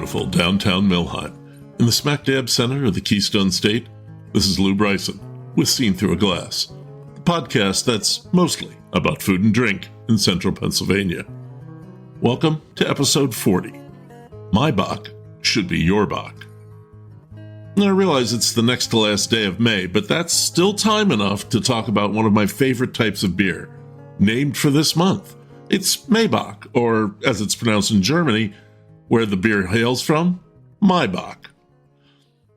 beautiful downtown Millheim, in the smack dab center of the Keystone State. This is Bryson with Seen Through a Glass, the podcast that's mostly about food and drink in central Pennsylvania. Welcome to episode 40. My Bock should be your Bock. And I realize it's the next to last day of May, but that's still time enough to talk about one of my favorite types of beer, named for this month. It's Maibock, or as it's pronounced in Germany, where the beer hails from, Maibock.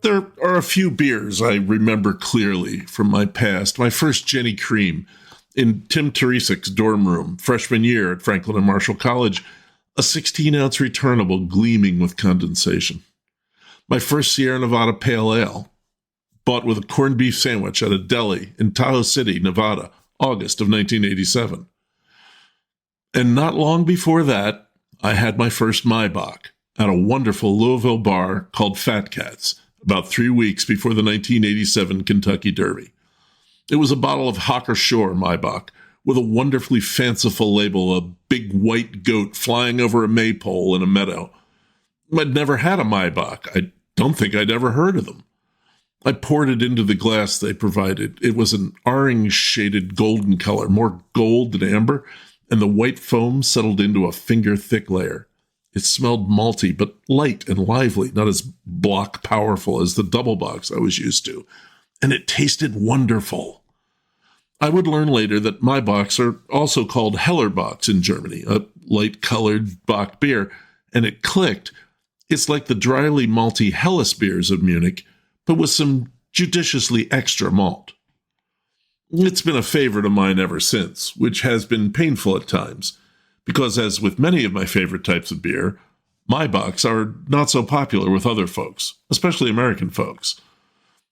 There are a few beers I remember clearly from my past. My first Jenny Cream in Tim Teresik's dorm room, freshman year at Franklin and Marshall College, a 16-ounce returnable gleaming with condensation. My first Sierra Nevada Pale Ale, bought with a corned beef sandwich at a deli in Tahoe City, Nevada, August of 1987. And not long before that, I had my first Maibock at a wonderful Louisville bar called Fat Cats, about 3 weeks before the 1987 Kentucky Derby. It was a bottle of Hocker Shore Maibock with a wonderfully fanciful label, a big white goat flying over a maypole in a meadow. I'd never had a Maibock. I don't think I'd ever heard of them. I poured it into the glass they provided. It was an orange-shaded golden color, more gold than amber, and the white foam settled into a finger-thick layer. It smelled malty, but light and lively, not as block powerful as the double bocks I was used to. And it tasted wonderful. I would learn later that Maibocks are also called Hellerbocks in Germany, a light-colored Bock beer, and it clicked. It's like the dryly malty Helles beers of Munich, but with some judiciously extra malt. It's been a favorite of mine ever since, which has been painful at times, because as with many of my favorite types of beer, Maibocks are not so popular with other folks, especially American folks.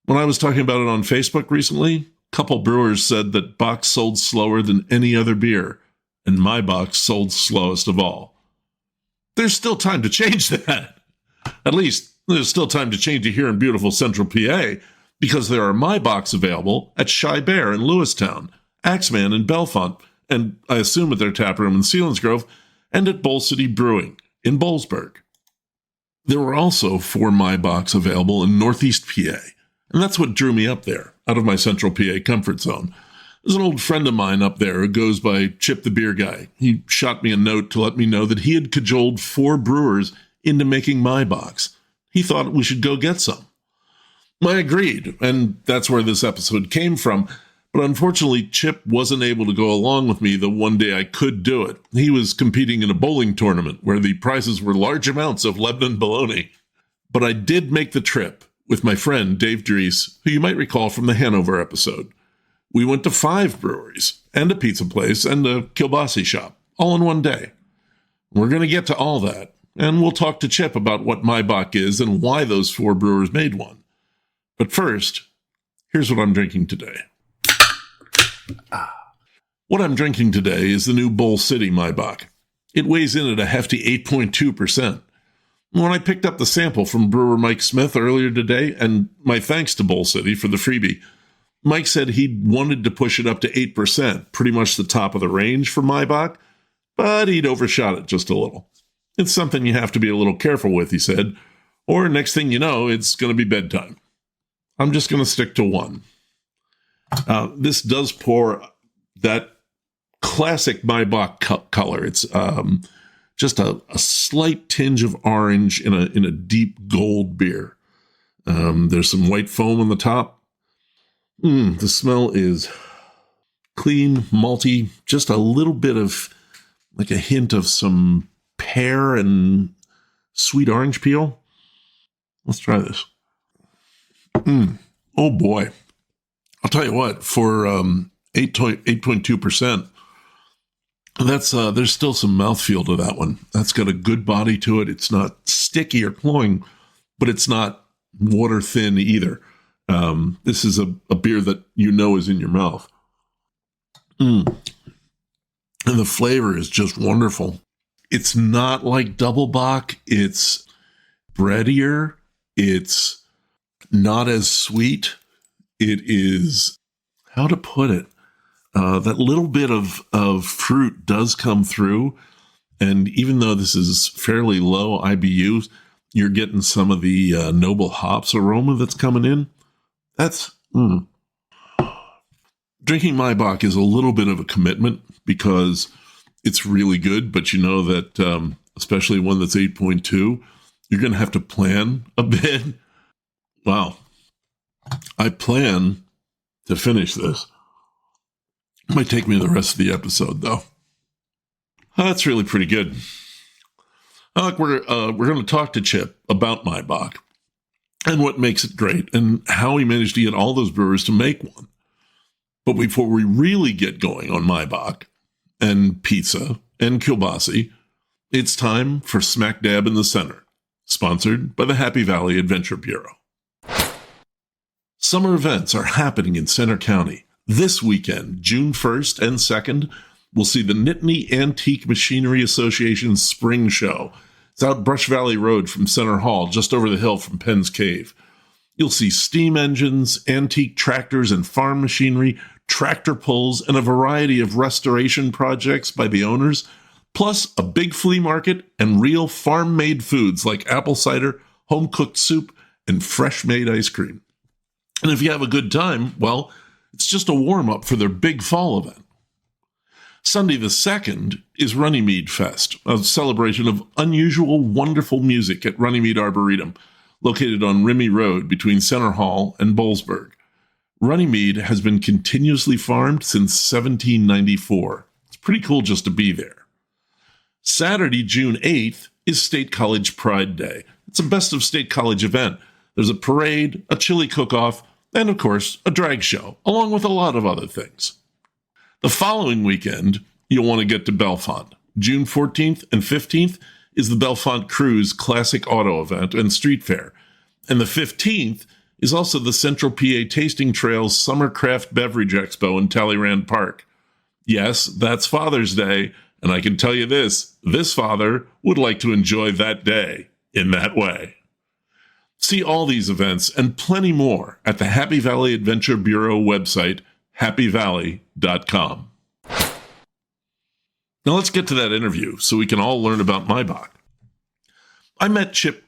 When I was talking about it on Facebook recently, a couple brewers said that Bock sold slower than any other beer, and Maibock sold slowest of all. There's still time to change that. At least, there's still time to change it here in beautiful central PA, because there are Maibocks available at Shy Bear in Lewistown, Axeman in Bellefonte, and I assume at their taproom in Selinsgrove, and at Bowl City Brewing in Boalsburg. There were also 4 Maibocks available in Northeast PA, and that's what drew me up there, out of my central PA comfort zone. There's an old friend of mine up there who goes by Chip the Beer Guy. He shot me a note to let me know that he had cajoled 4 brewers into making Maibocks. He thought we should go get some. I agreed, and that's where this episode came from. But unfortunately, Chip wasn't able to go along with me the one day I could do it. He was competing in a bowling tournament where the prizes were large amounts of Lebanon bologna. But I did make the trip with my friend Dave Dries, who you might recall from the Hanover episode. We went to 5 breweries, and a pizza place, and a kielbassi shop, all in one day. We're going to get to all that, and we'll talk to Chip about what Maibock is and why those 4 brewers made one. But first, here's what I'm drinking today. What I'm drinking today is the new Bowl City Maibock. It weighs in at a hefty 8.2%. When I picked up the sample from brewer Mike Smith earlier today, and my thanks to Bowl City for the freebie, Mike said he wanted to push it up to 8%, pretty much the top of the range for Maibock, but he'd overshot it just a little. It's something you have to be a little careful with, he said, or next thing you know, it's going to be bedtime. I'm just going to stick to 1. This does pour that classic Maibock color. It's just a slight tinge of orange in a deep gold beer. There's some white foam on the top. The smell is clean, malty, just a little bit of like a hint of some pear and sweet orange peel. Let's try this. Oh boy. I'll tell you what, for 8.2%, that's there's still some mouthfeel to that one. That's got a good body to it. It's not sticky or cloying, but it's not water thin either. This is a beer that you know is in your mouth. And the flavor is just wonderful. It's not like Double Bock. It's breadier. It's not as sweet. It is, how to put it, that little bit of fruit does come through. And even though this is fairly low IBU, You're getting some of the noble hops aroma that's coming in. That's... Drinking Maibock is a little bit of a commitment because it's really good, but you know that, especially one that's 8.2, you're going to have to plan a bit. Wow. I plan to finish this. It might take me the rest of the episode, though. That's really pretty good. We're going to talk to Chip about Maibock and what makes it great and how he managed to get all those brewers to make one. But before we really get going on Maibock and pizza and kielbassi, it's time for Smack Dab in the Center, sponsored by the Happy Valley Adventure Bureau. Summer events are happening in Center County. This weekend, June 1st and 2nd, we'll see the Nittany Antique Machinery Association's Spring Show. It's out Brush Valley Road from Center Hall, just over the hill from Penn's Cave. You'll see steam engines, antique tractors and farm machinery, tractor pulls, and a variety of restoration projects by the owners, plus a big flea market and real farm-made foods like apple cider, home-cooked soup, and fresh-made ice cream. And if you have a good time, well, it's just a warm-up for their big fall event. Sunday the 2nd is Runnymede Fest, a celebration of unusual, wonderful music at Runnymede Arboretum, located on Rimmy Road between Center Hall and Bollesburg. Runnymede has been continuously farmed since 1794. It's pretty cool just to be there. Saturday, June 8th, is State College Pride Day. It's a best of State College event. There's a parade, a chili cook-off, and of course, a drag show, along with a lot of other things. The following weekend, you'll want to get to Bellefonte. June 14th and 15th is the Bellefonte Cruise Classic Auto event and street fair. And the 15th is also the Central PA Tasting Trails Summer Craft Beverage Expo in Talleyrand Park. Yes, that's Father's Day, and I can tell you this father would like to enjoy that day in that way. See all these events and plenty more at the Happy Valley Adventure Bureau website, happyvalley.com. Now let's get to that interview so we can all learn about Maibock. I met Chip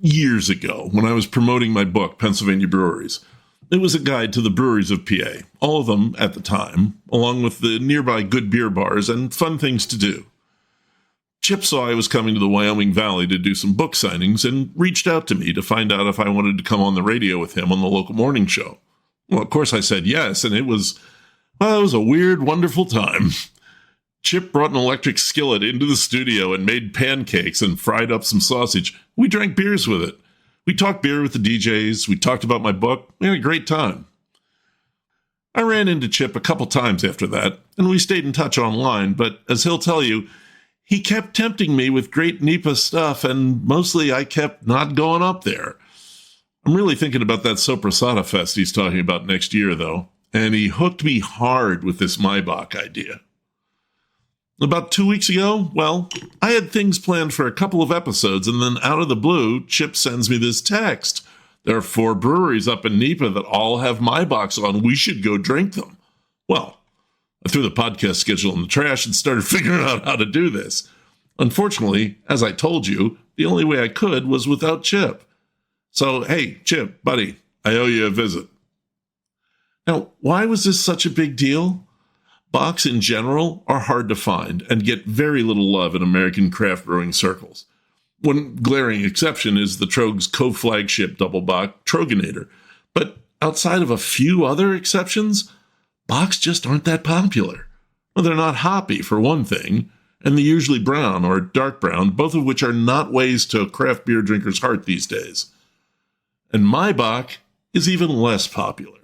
years ago when I was promoting my book, Pennsylvania Breweries. It was a guide to the breweries of PA, all of them at the time, along with the nearby good beer bars and fun things to do. Chip saw I was coming to the Wyoming Valley to do some book signings and reached out to me to find out if I wanted to come on the radio with him on the local morning show. Well, of course I said yes, and it was a weird, wonderful time. Chip brought an electric skillet into the studio and made pancakes and fried up some sausage. We drank beers with it. We talked beer with the DJs. We talked about my book. We had a great time. I ran into Chip a couple times after that, and we stayed in touch online, but as he'll tell you, he kept tempting me with great NEPA stuff, and mostly I kept not going up there. I'm really thinking about that Soprasada Fest he's talking about next year, though, and he hooked me hard with this Maibock idea. About 2 weeks ago, well, I had things planned for a couple of episodes, and then out of the blue, Chip sends me this text. There are 4 breweries up in NEPA that all have Maibocks on. We should go drink them. Well, I threw the podcast schedule in the trash and started figuring out how to do this. Unfortunately, as I told you, the only way I could was without Chip. So, hey, Chip, buddy, I owe you a visit. Now, why was this such a big deal? Bocks in general are hard to find and get very little love in American craft brewing circles. One glaring exception is the Trogue's co-flagship double bock, Troganator. But outside of a few other exceptions, Bocks just aren't that popular. Well, they're not hoppy, for one thing, and they're usually brown or dark brown, both of which are not ways to a craft beer drinker's heart these days. And Maibock is even less popular.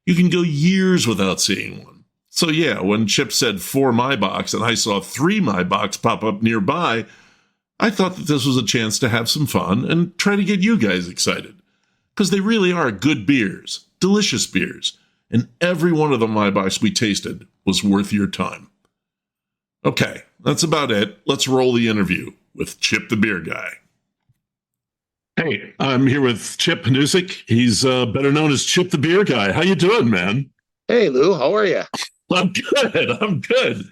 You can go years without seeing one. So yeah, when Chip said 4 Maibocks and I saw 3 Maibocks pop up nearby, I thought that this was a chance to have some fun and try to get you guys excited. Because they really are good beers, delicious beers, and every one of the Maibocks we tasted was worth your time. Okay, that's about it. Let's roll the interview with Chip the Beer Guy. Hey, I'm here with Chip Hanuscik. He's better known as Chip the Beer Guy. How you doing, man? Hey, Lou, how are you? I'm good.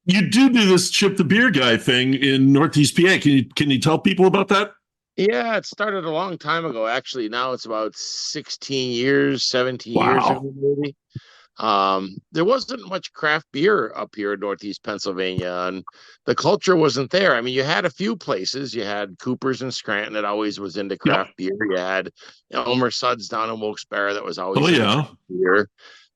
You do this Chip the Beer Guy thing in Northeast PA. Can you tell people about that? Yeah, it started a long time ago. Actually, now it's about 16 years, 17 years ago, Wow. maybe. There wasn't much craft beer up here in Northeast Pennsylvania, and the culture wasn't there. I mean, you had a few places. You had Cooper's in Scranton that always was into Yep. craft beer. You had Elmer Suds down in Wilkes-Barre that was Oh always into yeah. craft beer.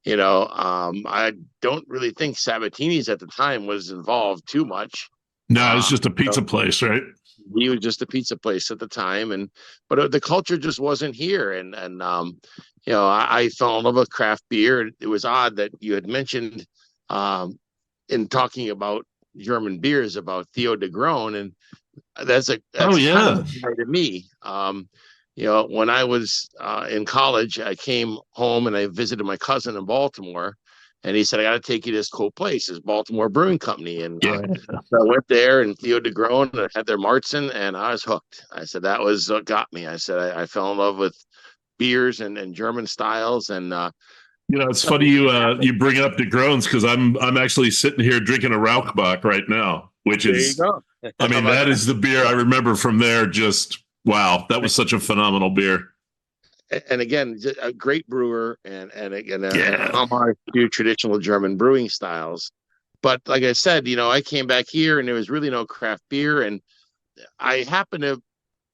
I don't really think Sabatini's at the time was involved too much. No, it's Uh, just a pizza place, right? he was just a pizza place at the time, and but the culture just wasn't here. I fell in love with craft beer. It was odd that you had mentioned um, in talking about German beers about Theo de Groen, and Oh that's kind of yeah. a guy to me. When I was in college, I came home and I visited my cousin in Baltimore, and he said, "I got to take you to this cool place, this Baltimore Brewing Company." And Yeah. so I went there, and Theo de Groen had their Martzen, and I was hooked. I said that was what got me. I said I fell in love with beers and German styles, and It's funny you bring up DeGrones because I'm actually sitting here drinking a Rauchbach right now, which there you is, go. I How mean, about that that? is the beer I remember from there. Just wow, that was such a phenomenal beer. And again, a great brewer, and again an Yeah. homage to traditional German brewing styles. But like I said, I came back here and there was really no craft beer, and I happened to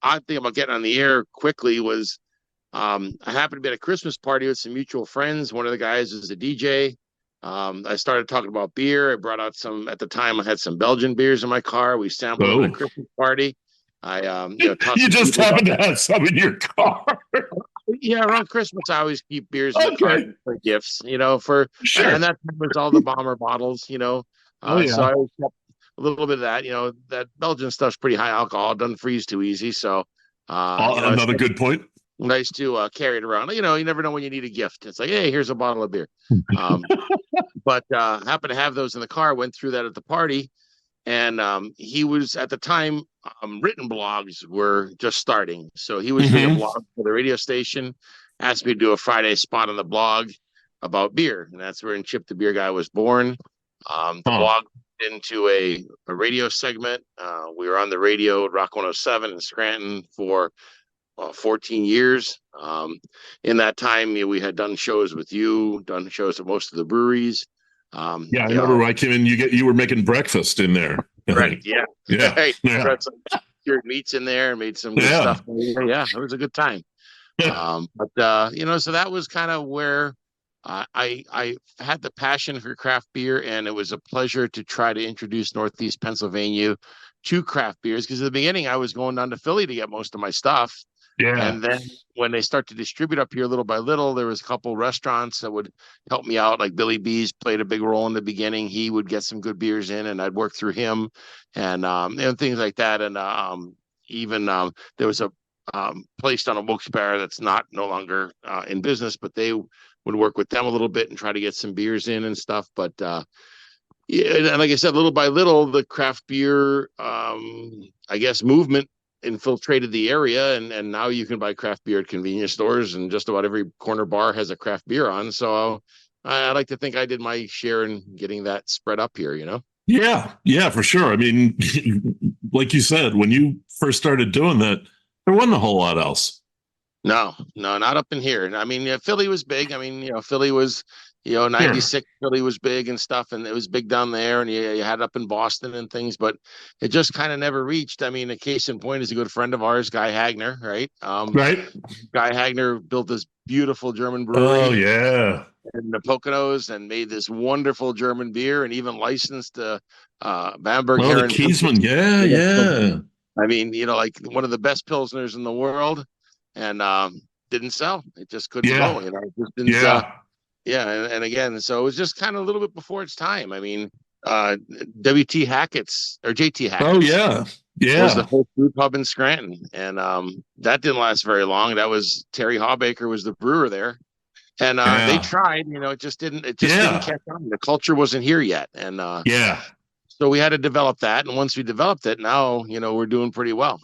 odd thing about getting on the air quickly was I happened to be at a Christmas party with some mutual friends. One of the guys was a DJ. I started talking about beer. I brought out some, at the time, I had some Belgian beers in my car. We sampled them at a Oh, Christmas party. Talked you to just people about, happen to have some in your car. yeah, around Christmas, I always keep beers in the car Okay, for gifts, and sure. that was all the bomber bottles. Oh So yeah. I always kept a little bit of that, that Belgian stuff's pretty high alcohol, it doesn't freeze too easy. So, it's Another good point. nice to carry it around. You never know when you need a gift. It's like, hey, here's a bottle of beer. Um, but happened to have those in the car. Went through that at the party, and he was at the time written blogs were just starting, so he was doing a Hmm. blog for the radio station. Asked me to do a Friday spot on the blog about beer, and that's where in Chip the Beer Guy was born. The Huh. blog into a radio segment. We were on the radio at Rock 107 in Scranton for 14 years. In that time, we had done shows with you, done shows at most of the breweries. Um, Yeah, I you know, remember when I came in. You were making breakfast in there. I right? think. Yeah, Yeah. hey, Yeah. brought some cured meats in there and made some good Yeah. stuff. Yeah, it was a good time. So that was kind of where I had the passion for craft beer, and it was a pleasure to try to introduce Northeast Pennsylvania to craft beers. Because at the beginning, I was going down to Philly to get most of my stuff, Yeah. and then when they start to distribute up here little by little, there was a couple restaurants that would help me out. Like Billy B's played a big role in the beginning. He would get some good beers in, and I'd work through him, and things like that. And even there was a place down in Wilkes-Barre that's not no longer in business, but they would work with them a little bit and try to get some beers in and stuff. But yeah, and like I said, little by little, the craft beer, I guess, movement infiltrated the area, and now you can buy craft beer at convenience stores, and just about every corner bar has a craft beer on. So I like to think I did my share in getting that spread up here. Yeah. Yeah. For sure. I mean, like you said, when you first started doing that, there wasn't a whole lot else. No, no, not up in here. I mean, yeah, Philly was big. I mean, Philly was, Sure. 96, Philly was big and stuff, and it was big down there, and you had it up in Boston and things, but it just kind of never reached. I mean, a case in point is a good friend of ours, Guy Hagner, right? Right. Guy Hagner built this beautiful German Oh brewery yeah. in the Poconos and made this wonderful German beer, and even licensed Bamberg Oh, the Heron Kiesman. Pilsner. Yeah. Yeah. I mean, like one of the best pilsners in the world, and didn't sell. It just couldn't Yeah. go. It just didn't. Yeah. Yeah, and again, so it was just kind of a little bit before its time. I mean, uh, WT Hackett's or JT Oh Hackett's yeah. was the Yeah. first brew pub in Scranton, and that didn't last very long. That was Terry Hawbaker was the brewer there, and they Yeah. tried. It just didn't. It just didn't Yeah. catch on. The culture wasn't here yet, and Yeah. so we had to develop that. And once we developed it, now we're doing pretty well.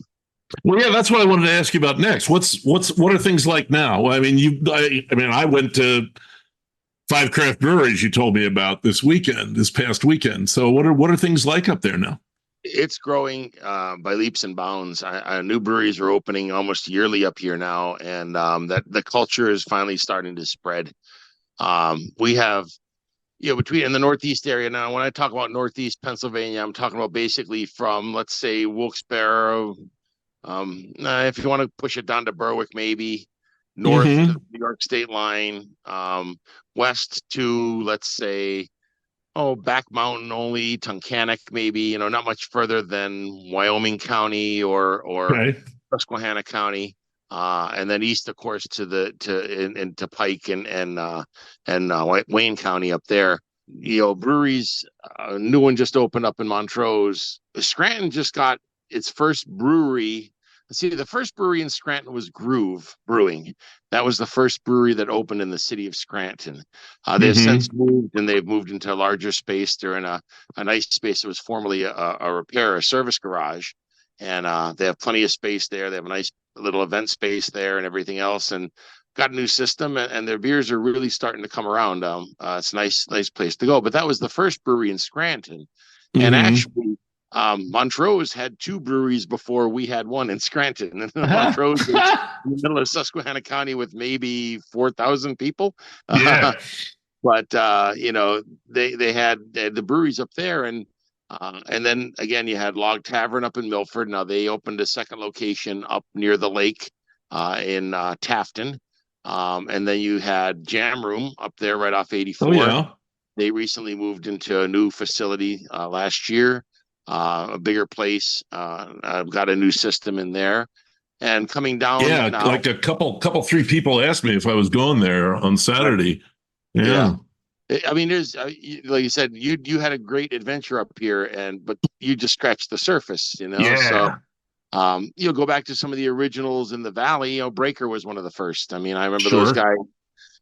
Well, yeah, that's what I wanted to ask you about next. What are things like now? I mean, I went to five craft breweries you told me about this past weekend. So what are things like up there now? It's growing by leaps and bounds. New breweries are opening almost yearly up here now, and that the culture is finally starting to spread. We have, between in the Northeast area now. When I talk about Northeast Pennsylvania, I'm talking about basically from, let's say, Wilkes-Barre. If you want to push it down to Berwick, maybe north to the New York state line, west to, let's say, Back Mountain only, Tunkhannock, maybe, not much further than Wyoming County or Okay. Susquehanna County, and then east, of course, into Pike and Wayne County up there. Breweries, new one just opened up in Montrose. Scranton just got its first brewery. See, the first brewery in Scranton was Groove Brewing. That was the first brewery that opened in the city of Scranton. They've since moved, and they've moved into a larger space. They're in a nice space that was formerly a service garage, and they have plenty of space there. They have a nice little event space there and everything else, and got a new system, and their beers are really starting to come around. It's a nice place to go. But that was the first brewery in Scranton, and actually, Montrose had two breweries before we had one in Scranton. And Montrose is in the middle of Susquehanna County with maybe 4,000 people. Yeah. But they had the breweries up there, and then again you had Log Tavern up in Milford. Now they opened a second location up near the lake in Tafton, and then you had Jam Room up there right off 84. Oh yeah. They recently moved into a new facility last year. A bigger place. I've got a new system in there, and coming down. Yeah, now, like a three people asked me if I was going there on Saturday. Yeah. I mean, there's like you said, you had a great adventure up here, but you just scratched the surface, Yeah. So, you'll go back to some of the originals in the Valley. Breaker was one of the first. I mean, I remember those guys.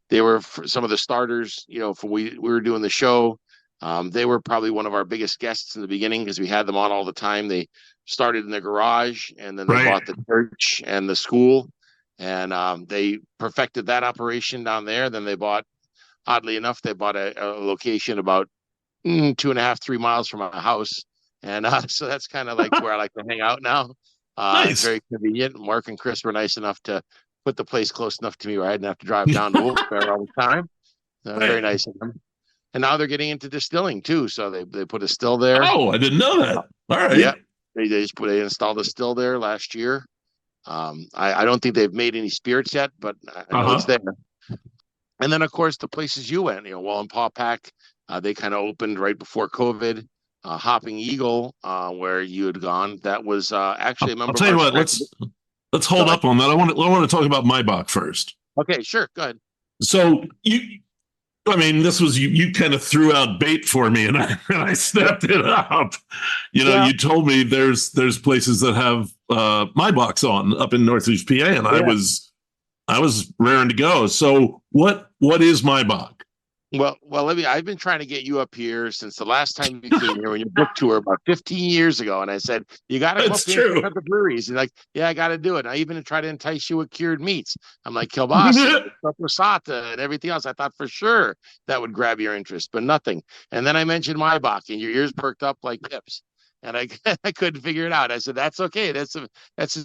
They were some of the starters. For we were doing the show. They were probably one of our biggest guests in the beginning because we had them on all the time. They started in the garage, and then they bought the church and the school, and they perfected that operation down there. Then oddly enough, they bought a location about 2.5, 3 miles from our house. And so that's kind of like where I like to hang out now. Nice. It's very convenient. Mark and Chris were nice enough to put the place close enough to me where I didn't have to drive down to Wilkes-Barre all the time. Very nice of them. And now they're getting into distilling too. So they put a still there. Oh, I didn't know that. All right. Yeah. They installed a still there last year. I don't think they've made any spirits yet, but I know it's there. And then, of course, the places you went, Wallen Pawpack, they kind of opened right before COVID. Hopping Eagle, where you had gone, that was actually a member. I'll tell you what. Let's hold up on that. I want to talk about Maibock first. Okay, sure, go ahead. So this was you kind of threw out bait for me, and I snapped it up. You told me there's places that have Maibocks on up in Northeast PA, and I was raring to go. So what is Maibock? Well, I've been trying to get you up here since the last time you came here when your book tour about 15 years ago. And I said, you got to come up here and check out the breweries. And like, yeah, I got to do it. And I even tried to entice you with cured meats. I'm like, kielbassi, passata, and everything else. I thought for sure that would grab your interest, but nothing. And then I mentioned Maibock, and your ears perked up like pips. And I couldn't figure it out. I said, that's okay. That's a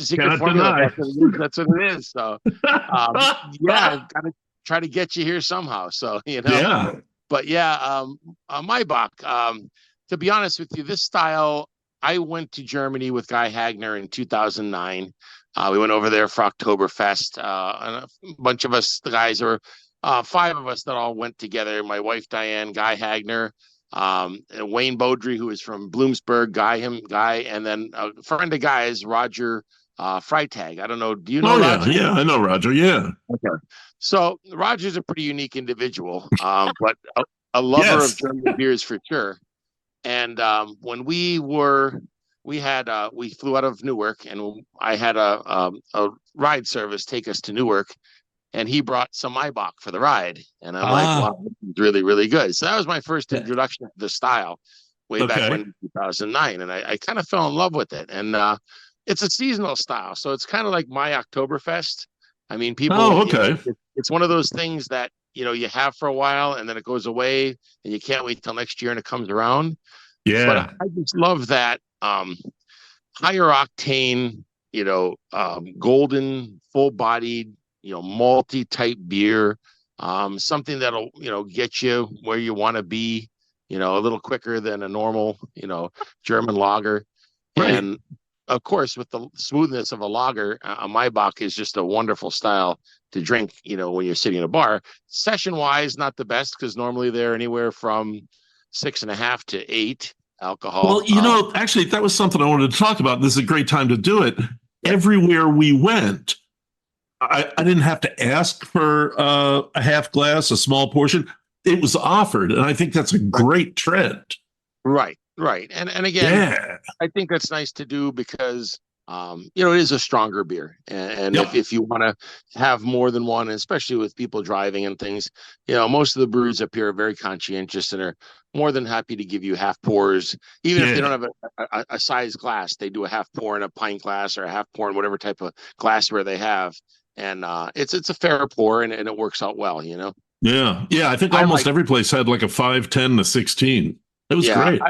secret formula. That's what it is. So, I've got to try to get you here somehow. So, but Maibock, to be honest with you, this style, I went to Germany with Guy Hagner in 2009. We went over there for Oktoberfest. And a bunch of us, the guys, there were 5 of us that all went together. My wife, Diane, Guy Hagner, Wayne Beaudry, who is from Bloomsburg, Guy, and then a friend of Guy's, Roger Freitag. I don't know. Do you know Roger? Yeah, I know Roger. Yeah. Okay. So Roger's a pretty unique individual, but a lover of German beers for sure. And when we flew out of Newark, and I had a ride service take us to Newark, and he brought some Maibock for the ride. And I'm like, wow, this is really, really good. So that was my first introduction to the style way back when in 2009. And I kind of fell in love with it. And it's a seasonal style. So it's kind of like my Oktoberfest. I mean, people, it's one of those things that, you have for a while and then it goes away and you can't wait till next year and it comes around. Yeah. But I just love that higher octane, golden, full bodied, malty type beer, something that'll, get you where you want to be, a little quicker than a normal, German lager. Right. And of course, with the smoothness of a lager, a Maibock is just a wonderful style to drink, when you're sitting in a bar. Session wise, not the best because normally they're anywhere from 6.5 to 8 alcohol. Well, actually, that was something I wanted to talk about. This is a great time to do it. Yeah. Everywhere we went, I didn't have to ask for a half glass, a small portion. It was offered, and I think that's a great trend. Right. And again, I think that's nice to do because it is a stronger beer, and if you want to have more than one, especially with people driving and things, most of the breweries up here are very conscientious and are more than happy to give you half pours, even if they don't have a size glass. They do a half pour in a pint glass or a half pour in whatever type of glassware they have, and it's a fair pour and it works out well. Yeah. I think almost every place had like a 5, 10, a 16. It was great.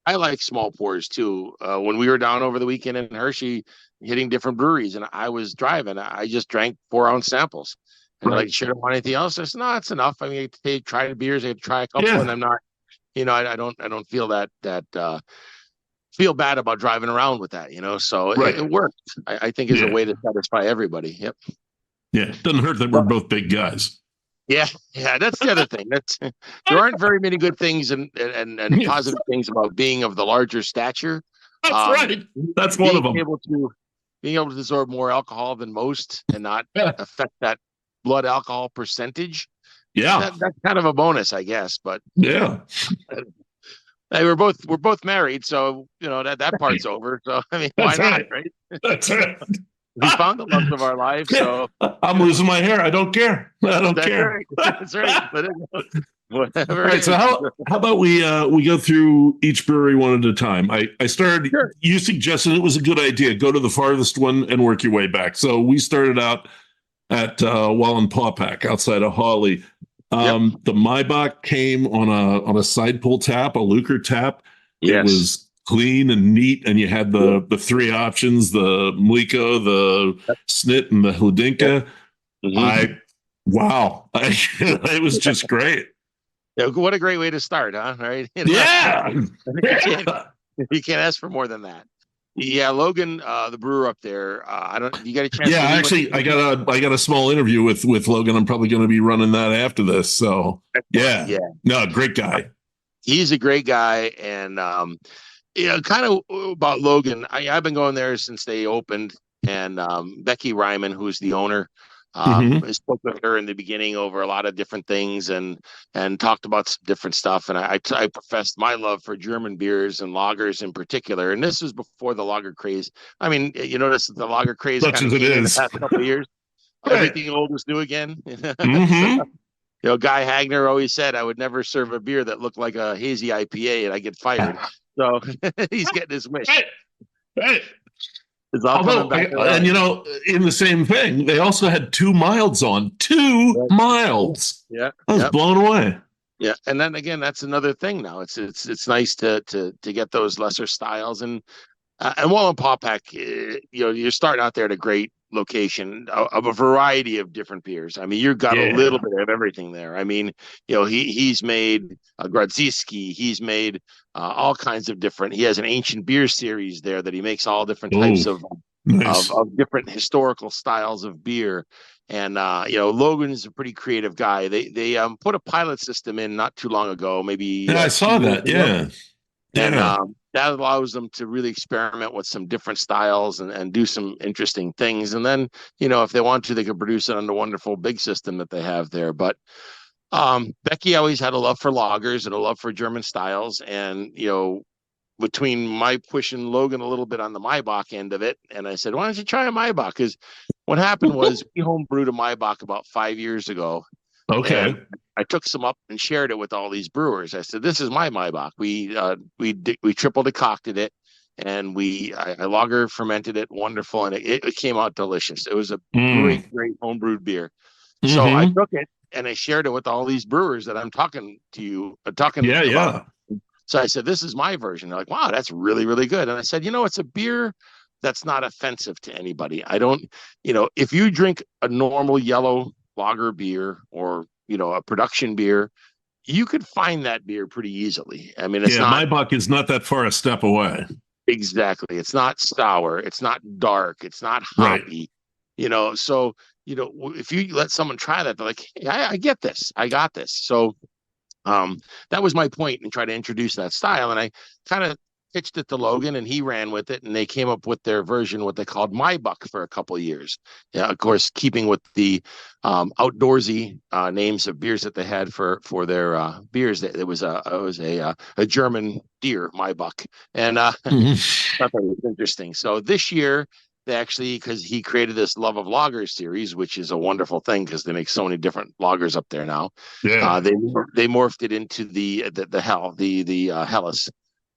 I like small pours too. When we were down over the weekend in Hershey hitting different breweries and I was driving, I just drank 4-ounce samples. And like, sure, don't want anything else? I said, no, it's enough. I mean, I try the beers, I had to try a couple, and I'm not, I don't feel that feel bad about driving around with that, So it worked. I think is a way to satisfy everybody. Yep. Yeah, it doesn't hurt that we're both big guys. Yeah, that's the other thing. There aren't very many good things and positive things about being of the larger stature. That's right. That's one of them. Being able to absorb more alcohol than most and not affect that blood alcohol percentage. Yeah, that's kind of a bonus, I guess. But yeah, hey, we're both married, so that part's over. So I mean, why not, right? That's right. We found the love of our life, so I'm losing my hair. I don't care. That's care. Right. That's right. Whatever. All right. So how about we go through each brewery one at a time? I started. Sure. You suggested it was a good idea. Go to the farthest one and work your way back. So we started out at Wallenpaupack outside of Hawley. The Maibock came on a side pull tap, a Lucre tap. Yes. It was clean and neat, and you had the 3 options: the Mliko, the Snit, and the Hladinka. Mm-hmm. It was just great. Yeah, what a great way to start, huh? Right? Yeah, you can't ask for more than that. Yeah, Logan, the brewer up there. You got a chance? Yeah, actually, I got a small interview with Logan. I'm probably going to be running that after this. So yeah, no, great guy. He's a great guy, and kind of about Logan. I've been going there since they opened, and Becky Ryman, who's the owner, I spoke with her in the beginning over a lot of different things and talked about some different stuff. And I professed my love for German beers and lagers in particular. And this was before the lager craze. I mean, you notice the lager craze such as it is in the past couple of years. Everything old is new again. So, Guy Hagner always said I would never serve a beer that looked like a hazy IPA and I get fired. So he's getting his wish. Right. Although, and in the same thing, they also had 2 milds on. 2 milds. Yeah, I was blown away. Yeah, and then again, that's another thing. Now it's nice to get those lesser styles and Wallenpaupack. You're starting out there at a great location of a variety of different beers. I mean, you've got a little bit of everything there. I mean, he's made Grodziski. He's made all kinds of different. He has an ancient beer series there that he makes all different types of different historical styles of beer. And Logan is a pretty creative guy. They put a pilot system in not too long ago. Maybe I saw that. Yeah. And that allows them to really experiment with some different styles and do some interesting things. And then, if they want to, they could produce it on the wonderful big system that they have there. But Becky always had a love for lagers and a love for German styles. And, between my pushing Logan a little bit on the Maibock end of it, and I said, why don't you try a Maibock? Because what happened was we homebrewed a Maibock about 5 years ago. Okay. I took some up and shared it with all these brewers. I said, "This is my Maibock. We triple decocted it, and I lager fermented it, wonderful, and it came out delicious. It was a great homebrewed beer. So I took it and I shared it with all these brewers that I'm talking to you, about. So I said, this is my version. They're like, wow, that's really, really good. And I said, it's a beer that's not offensive to anybody. I don't, if you drink a normal yellow lager beer or, a production beer, you could find that beer pretty easily. I mean, it's not Maibock is not that far a step away. exactly. It's not sour. It's not dark. It's not hoppy. Right. So if you let someone try that, they're like, hey, I get this. I got this. So that was my point and try to introduce that style. And I kind of pitched it to Logan and he ran with it and they came up with their version, what they called Maibock for a couple of years. Yeah, of course, keeping with the outdoorsy names of beers that they had for their beers. It was a German deer, Maibock. And I thought that was interesting. So this year, they actually, because he created this Love of Lagers series, which is a wonderful thing because they make so many different lagers up there now. Yeah, they morphed it into the Helles,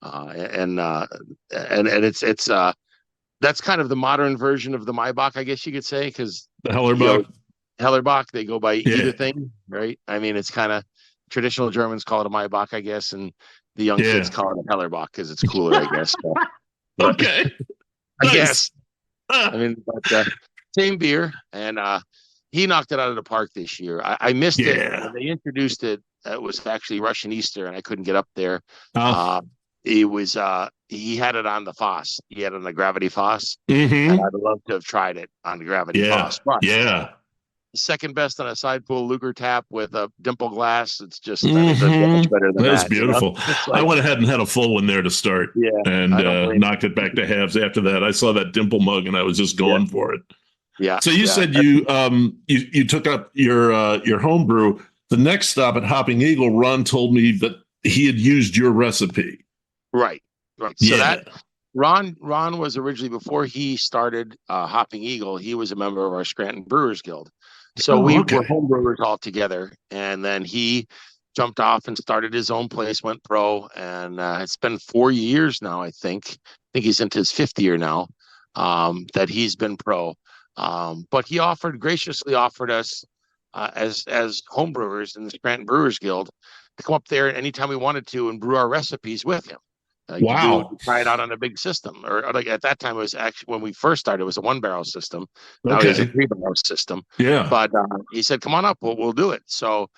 and it's that's kind of the modern version of the Maibock, I guess you could say, because the Hellerbach, they go by either thing, right? I mean, it's kind of traditional Germans call it a Maibock, I guess, and the young kids call it a Hellerbach because it's cooler, I guess. So, okay, I guess. I mean, but same beer, and he knocked it out of the park this year. I missed it when they introduced it. It was actually Russian Easter, and I couldn't get up there. It was he had it on the Foss. He had it on the Gravity Foss, and I'd love to have tried it on the Gravity Foss. But second best on a side pool Luger tap with a dimple glass. It's just I mean, much better than that. That's beautiful. Like, I went ahead and had a full one there to start, and knocked it back to halves after that. I saw that dimple mug, and I was just going for it. Yeah. So you said you took up your home brew. The next stop at Hopping Eagle, Ron told me that he had used your recipe. Right. So that Ron was originally, before he started Hopping Eagle, he was a member of our Scranton Brewers Guild. So we were home brewers all together. And then he jumped off and started his own place, went pro. And it's been 4 years now, I think. I think he's into his 5th year now that he's been pro. But he graciously offered us as home brewers in the Scranton Brewers Guild to come up there anytime we wanted to and brew our recipes with him. To try it out on a big system, or like at that time it was actually, when we first started, it was a 1-barrel system. Now it's a 3-barrel system. But he said, "Come on up, we'll do it." So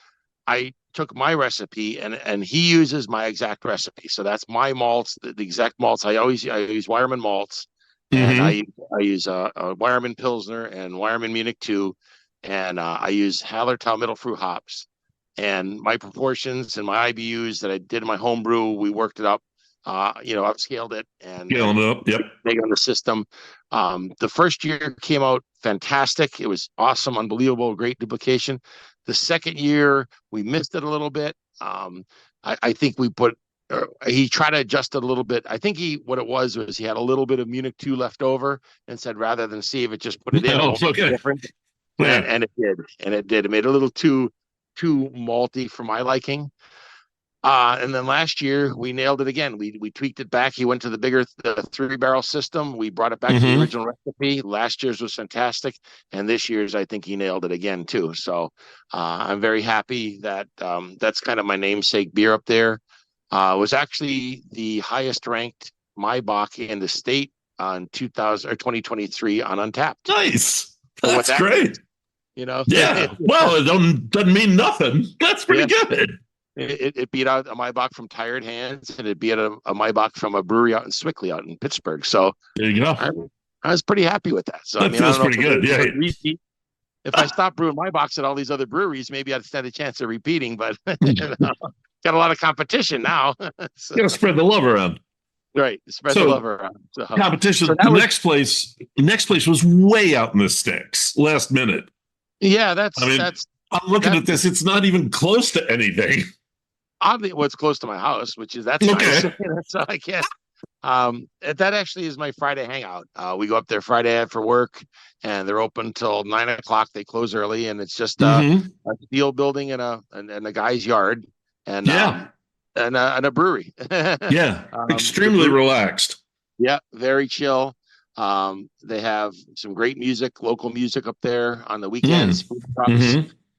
I took my recipe, and he uses my exact recipe. So that's my malts, the exact malts. I use Weyermann malts, and I use a Weyermann Pilsner and Weyermann Munich 2, and I use Hallertau Middle Fruit hops. And my proportions and my IBUs that I did in my home brew, we worked it up. Upscaled it and made it on the system. The first year came out fantastic. It was awesome, unbelievable, great duplication. The second year, we missed it a little bit. I think he tried to adjust it a little bit. I think what it was he had a little bit of Munich 2 left over and said, rather than save it, just put it in. Different. And it did. And it did. It made it a little too malty for my liking. And then last year we nailed it again. We tweaked it back. He went to the bigger 3-barrel system. We brought it back to the original recipe. Last year's was fantastic, and this year's I think he nailed it again too. So I'm very happy that that's kind of my namesake beer up there. It was actually the highest ranked Maibock in the state on 2023 on Untapped. Nice, that's great. Yeah. Well, it doesn't mean nothing. That's pretty good. It beat out a Maibock from Tired Hands, and it beat a Maibock from a brewery out in Swickley, out in Pittsburgh. So there you go. I was pretty happy with that. So that feels pretty good. If I stopped brewing Maibocks at all these other breweries, maybe I'd stand a chance of repeating. But got a lot of competition now. So, you gotta spread the love around. Right, spread the love around. So, competition. Next place was way out in the sticks, last minute. Yeah, I'm looking at this. It's not even close to anything. Oddly, it's close to my house, which is nice. So I guess that actually is my Friday hangout. We go up there Friday after work, and they're open till 9:00. They close early, and it's just a steel building and a guy's yard, and a brewery. Extremely relaxed. Yeah, very chill. They have some great music, local music up there on the weekends. Food trucks.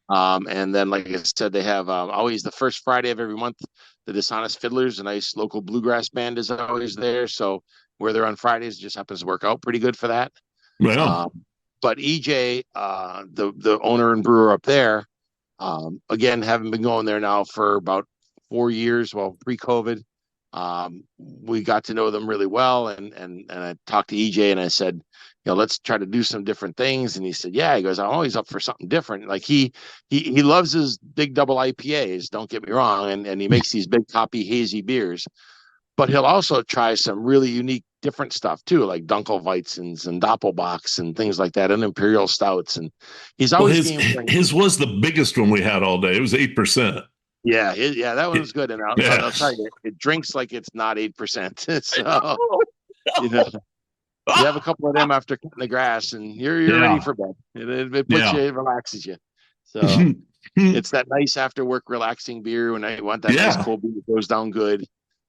And then, like I said, they have always the first Friday of every month. The Dishonest Fiddlers, a nice local bluegrass band, is always there. So where they're on Fridays just happens to work out pretty good for that. Well, Um, but EJ, the owner and brewer up there, again, haven't been going there now for about 4 years. Well, pre-COVID, we got to know them really well, and I talked to EJ and I said, let's try to do some different things. And he said, yeah. He goes, I'm always up for something different. Like he loves his big double IPAs. Don't get me wrong, and he makes these big hoppy hazy beers, but he'll also try some really unique different stuff too, like Dunkelweizens and Doppelbocks and things like that, and Imperial Stouts. And he's well, always his was the biggest one we had all day. It was 8%. Yeah, that one was good. And I'll tell you, it drinks like it's not 8%. So you have a couple of them after cutting the grass, and you're ready for bed. It puts you, it relaxes you. So it's that nice after work relaxing beer when I want that nice cold beer that goes down good.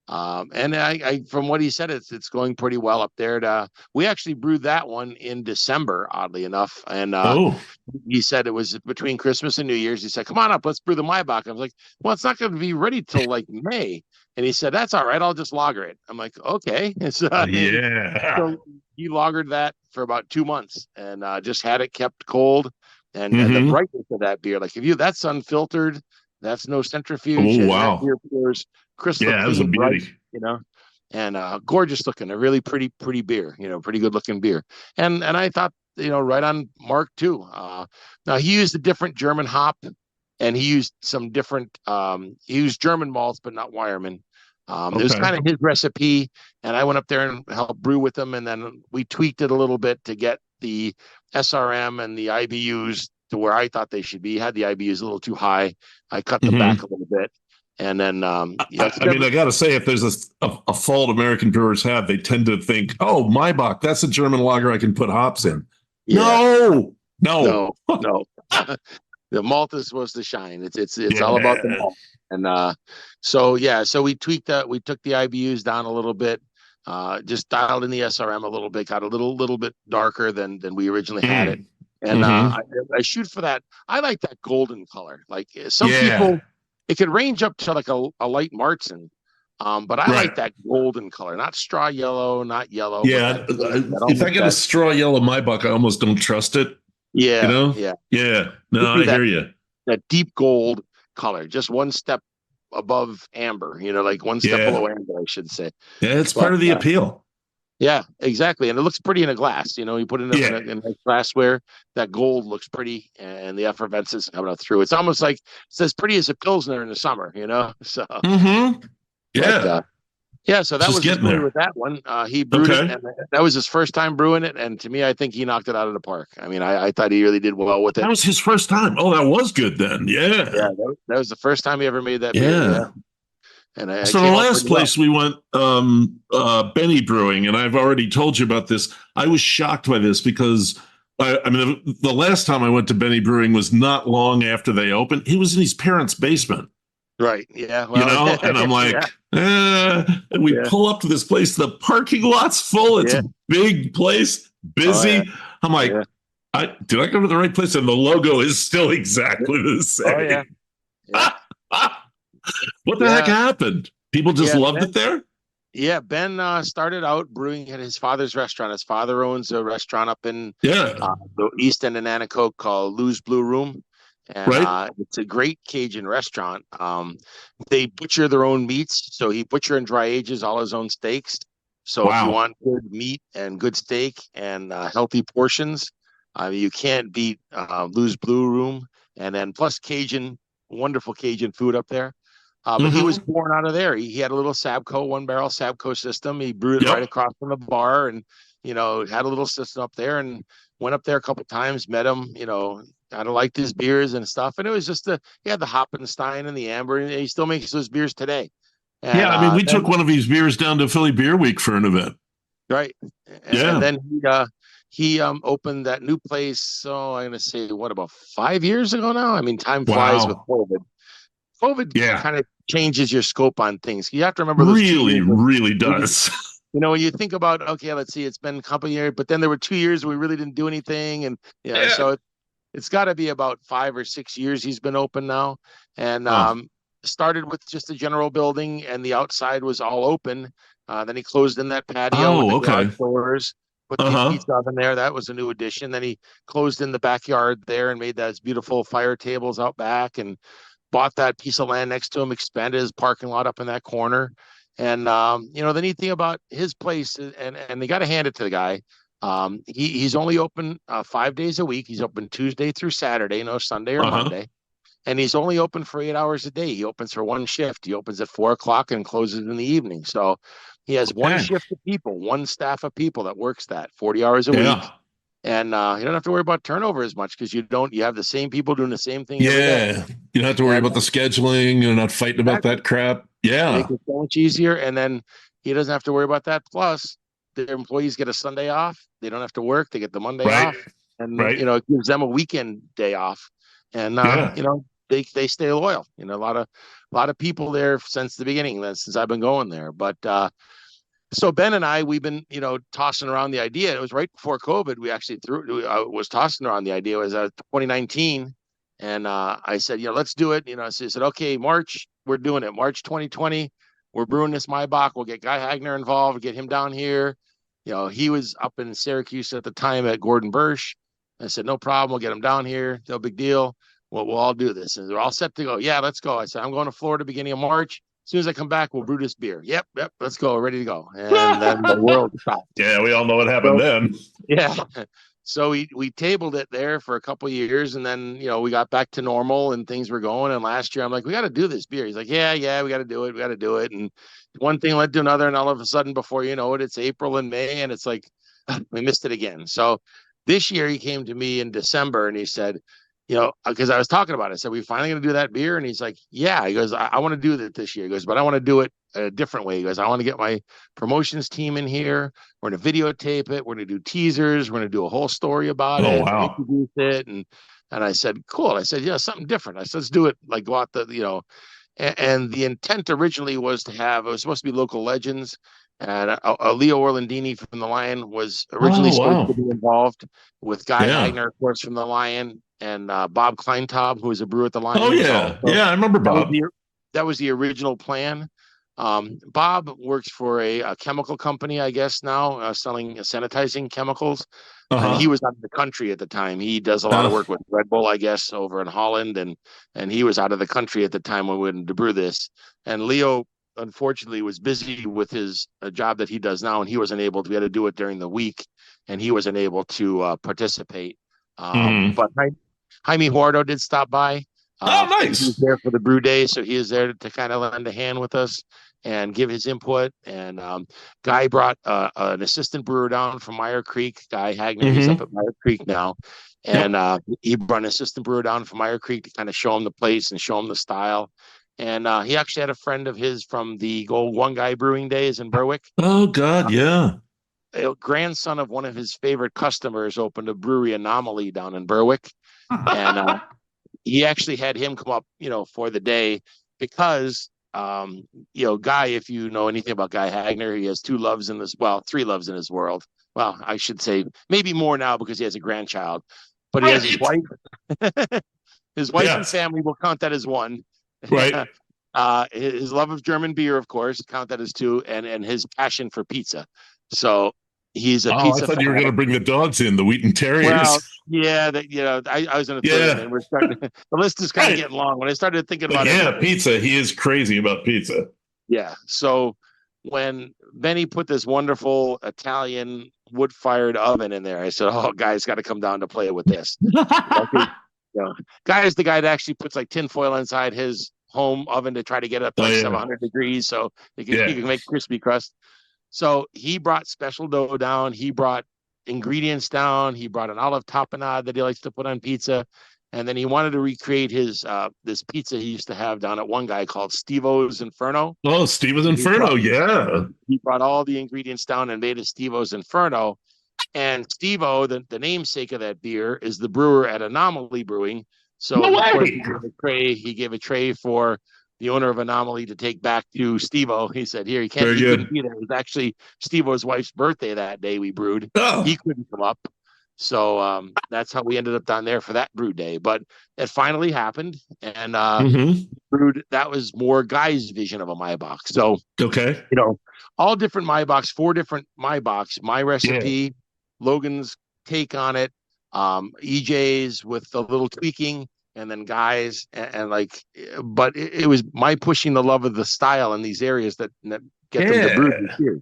And I from what he said, it's going pretty well up there. We actually brewed that one in December, oddly enough. And he said it was between Christmas and New Year's. He said, come on up, let's brew the Maibock. I was like, well, it's not going to be ready till like May. And he said, that's all right, I'll just lager it. I'm like, okay. So he lagered that for about 2 months and just had it kept cold. And the brightness of that beer, like that's unfiltered, that's no centrifuge. Oh, wow. That beer pours crystal clean, that's a beauty. bright, and gorgeous looking, a really pretty beer, pretty good looking beer. And I thought, right on mark too. Now he used a different German hop, and he used some different, he used German malts, but not Weyermann. It was kind of his recipe, and I went up there and helped brew with him, and then we tweaked it a little bit to get the SRM and the IBUs to where I thought they should be. Had the IBUs a little too high. I cut them back a little bit. And then, I mean, I got to say, if there's a fault American brewers have, they tend to think, oh, Maibock, that's a German lager I can put hops in. Yeah. No. The malt is supposed to shine. It's all about the malt. And so we tweaked that. We took the IBUs down a little bit, just dialed in the SRM a little bit, got a little bit darker than we originally had it. And I shoot for that. I like that golden color. Like some people, it could range up to like a light Marzen. But I like that golden color, not straw yellow, not yellow. Yeah. If I get a straw yellow Maibock, I almost don't trust it. Yeah. Yeah. No, I hear you. That deep gold color, just one step above amber, like one step below amber, I should say. Yeah, it's part of the appeal. Yeah, exactly. And it looks pretty in a glass. You put it in a glassware, that gold looks pretty, and the effervescence coming out through. It's almost like it's as pretty as a Pilsner in the summer, So so that was his story with that one. He brewed it, and that was his first time brewing it. And to me, I think he knocked it out of the park. I mean, I thought he really did well with it. That was his first time. Oh, that was good then. Yeah. That was the first time he ever made that beer. Yeah. And so the last place we went, Benny Brewing, and I've already told you about this. I was shocked by this because the last time I went to Benny Brewing was not long after they opened. He was in his parents' basement. Right. Yeah. Well, and I'm like, and we pull up to this place. The parking lot's full. It's a big place, busy. I'm like, did I go to the right place? And the logo is still exactly the same. What the heck happened? People just loved it there? Yeah, Ben started out brewing at his father's restaurant. His father owns a restaurant up in the east end of Nanticoke called Lou's Blue Room. And it's a great Cajun restaurant. They butcher their own meats. So he butcher and dry ages all his own steaks. So if you want good meat and good steak and healthy portions, you can't beat Lou's Blue Room. And then plus wonderful Cajun food up there. But he was born out of there. He had a little Sabco, 1-barrel Sabco system. He brewed it right across from the bar, and had a little system up there, and went up there a couple of times, met him, kind of liked his beers and stuff. And it was just he had the Hoppenstein and the Amber, and he still makes those beers today. And, we took one of these beers down to Philly Beer Week for an event. Right. And then he opened that new place. So I'm going to say, about 5 years ago now? I mean, time flies with COVID. COVID kind of changes your scope on things. You have to remember really does. When you think about, let's see, it's been a couple of years, but then there were 2 years we really didn't do anything. And so it's got to be about 5 or 6 years he's been open now, and started with just a general building, and the outside was all open. Then he closed in that patio with Oh, the okay. garage doors, put the pizza oven there. That was a new addition. Then he closed in the backyard there and made those beautiful fire tables out back, and bought that piece of land next to him, expanded his parking lot up in that corner. And the neat thing about his place, and they got to hand it to the guy. He's only open 5 days a week. He's open Tuesday through Saturday, no Sunday or Monday. And he's only open for 8 hours a day. He opens for one shift. He opens at 4 o'clock and closes in the evening. So he has one shift of people, one staff of people that works that 40 hours a week. And you don't have to worry about turnover as much because you have the same people doing the same thing every day. You don't have to worry about the scheduling. You're not fighting about that crap. Make it so much easier. And then he doesn't have to worry about that. Plus, their employees get a Sunday off. They don't have to work. They get the Monday off. And, it gives them a weekend day off. And, they stay loyal. A lot of people there since the beginning, since I've been going there. But so Ben and I, we've been, tossing around the idea. It was right before COVID. We actually was tossing around the idea. It was 2019. And I said, let's do it. So he said, okay, March, we're doing it. March 2020, we're brewing this Maibock. We'll get Guy Hagner involved, get him down here. He was up in Syracuse at the time at Gordon Birch. I said, no problem. We'll get him down here. No big deal. We'll all do this. And they're all set to go. Yeah, let's go. I said, I'm going to Florida beginning of March. As soon as I come back, we'll brew this beer. Yep, let's go. Ready to go. And then the world stopped. Yeah, we all know what happened then. Yeah. So we tabled it there for a couple of years, and then we got back to normal and things were going. And last year I'm like, we got to do this beer. He's like, yeah, we got to do it. And one thing led to another, and all of a sudden, before you know it, it's April and May, and it's like we missed it again. So this year he came to me in December and he said, because I was talking about it, I said, we finally going to do that beer? And he's like, yeah. He goes, I want to do that this year. He goes, but I want to do it a different way. He goes, I want to get my promotions team in here. We're going to videotape it. We're going to do teasers. We're going to do a whole story about it. Wow. Introduce it. And I said, cool. I said, something different. I said, let's do it. Like go out and the intent originally was it was supposed to be local legends. And Leo Orlandini from the Lion was originally supposed to be involved with Guy Hagner, of course, from the Lion, and Bob Kleintaub, who was a brewer at the Lion. Oh, yeah. I remember Bob. That was the original plan. Bob works for a chemical company, I guess, now, selling sanitizing chemicals. And he was out of the country at the time. He does a lot of work with Red Bull, I guess, over in Holland. And he was out of the country at the time when we went to brew this. And Leo, unfortunately, was busy with his job that he does now, and he wasn't able to be able to do it during the week, and he wasn't able to participate. But Jaime Huardo did stop by. Nice. He was there for the brew day, so he is there to kind of lend a hand with us and give his input. And Guy brought an assistant brewer down from Meyer Creek, Guy Hagner. He's up at Meyer Creek now. And he brought an assistant brewer down from Meyer Creek to kind of show him the place and show him the style. And he actually had a friend of his from the Gold One Guy Brewing Days in Berwick. Oh, God, yeah. A grandson of one of his favorite customers opened a brewery, Anomaly, down in Berwick. And he actually had him come up, for the day because, Guy, if you know anything about Guy Hagner, he has three loves in his world. Well, I should say maybe more now because he has a grandchild. But he has his wife. His wife and family will count that as one. Right. His love of German beer, of course, count that as two, and his passion for pizza. So he's a pizza. I thought you were going to bring the dogs in, the Wheaton Terriers. Well, yeah, I was going to throw it in. We're starting. The list is kind of getting long. When I started thinking about it, pizza. He is crazy about pizza. Yeah. So when Benny put this wonderful Italian wood-fired oven in there, I said, "Oh, Guy's got to come down to play with this." Guy is the guy that actually puts like tinfoil inside his home oven to try to get up to 700 degrees so he can make crispy crust. So he brought special dough down. He brought ingredients down. He brought an olive tapenade that he likes to put on pizza. And then he wanted to recreate his this pizza he used to have down at one guy called Steve-O's Inferno. Oh, Steve-O's Inferno, He brought all the ingredients down and made a Steve-O's Inferno. And Steve-O, the namesake of that beer, is the brewer at Anomaly Brewing. So of course, he gave a tray for the owner of Anomaly to take back to Steve-O. He said, here, he couldn't be there. It was actually Steve-O's wife's birthday that day we brewed. He couldn't come up. So that's how we ended up down there for that brew day. But it finally happened, and brewed. That was more Guy's vision of a Maibock. So Okay. all different Maibocks, 4 different Maibocks, my recipe, Logan's take on it, EJ's with a little tweaking, and then Guy's, and like, but it was my pushing the love of the style in these areas that get them to brew here.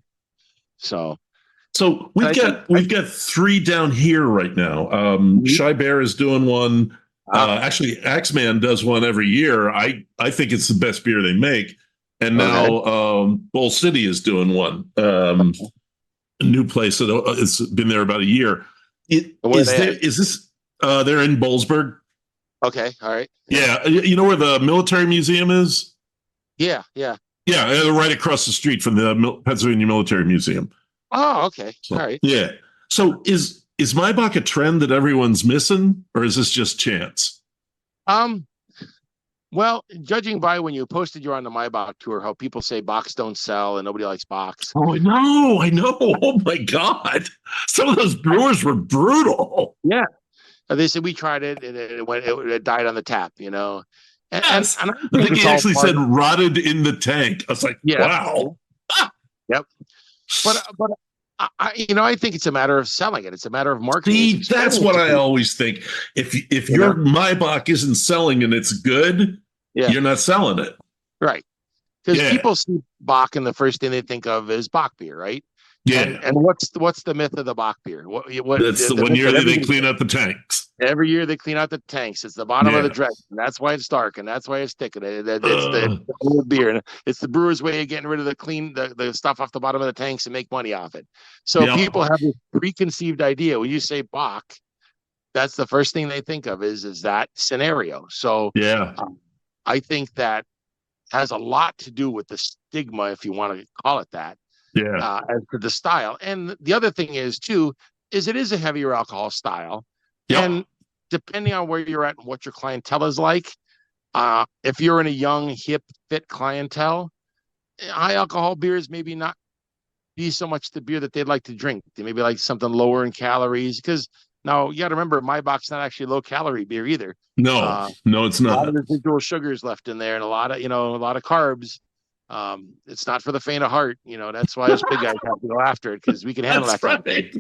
So we've got 3 down here right now. Shy Bear is doing one. Actually, Axeman does one every year. I think it's the best beer they make. And now Bull City is doing one. A new place that it's been there about a year. Is this? They're in Bollesburg. Okay, all right. Yeah, you know where the military museum is? Yeah. Right across the street from the Pennsylvania Military Museum. Oh, okay. All right. Yeah. So is Maibock a trend that everyone's missing, or is this just chance? Well, judging by when you posted you're on the Maibock tour, how people say Bocks don't sell and nobody likes Bocks. Oh, I know. Oh my God. Some of those brewers were brutal. Yeah. They said we tried it and it died on the tap, And Yes. and I think he actually said rotted in the tank. I was like, wow. Yep. But I think it's a matter of selling it. It's a matter of marketing. See, that's what I always think. If your Maibock isn't selling and it's good, you're not selling it. Right. Because people see Bock and the first thing they think of is Bock beer, right? Yeah. And what's the myth of the Bock beer? That's the 1 year that they clean out the tanks. Every year they clean out the tanks. It's the bottom of the dredge, and that's why it's dark, and that's why it's thick. It's the old beer, and it's the brewer's way of getting rid of the stuff off the bottom of the tanks and make money off it. So people have this preconceived idea. When you say Bock, that's the first thing they think of is that scenario. So I think that has a lot to do with the stigma, if you want to call it that. As to the style. And the other thing is too, is it is a heavier alcohol style. And depending on where you're at and what your clientele is like, if you're in a young, hip, fit clientele, high alcohol beers maybe not be so much the beer that they'd like to drink. They maybe like something lower in calories, because now you got to remember Maibock's not actually low calorie beer either. No, it's not. A lot of residual sugars left in there and a lot of carbs. It's not for the faint of heart, that's why us big guys have to go after it, because we can handle that. Right.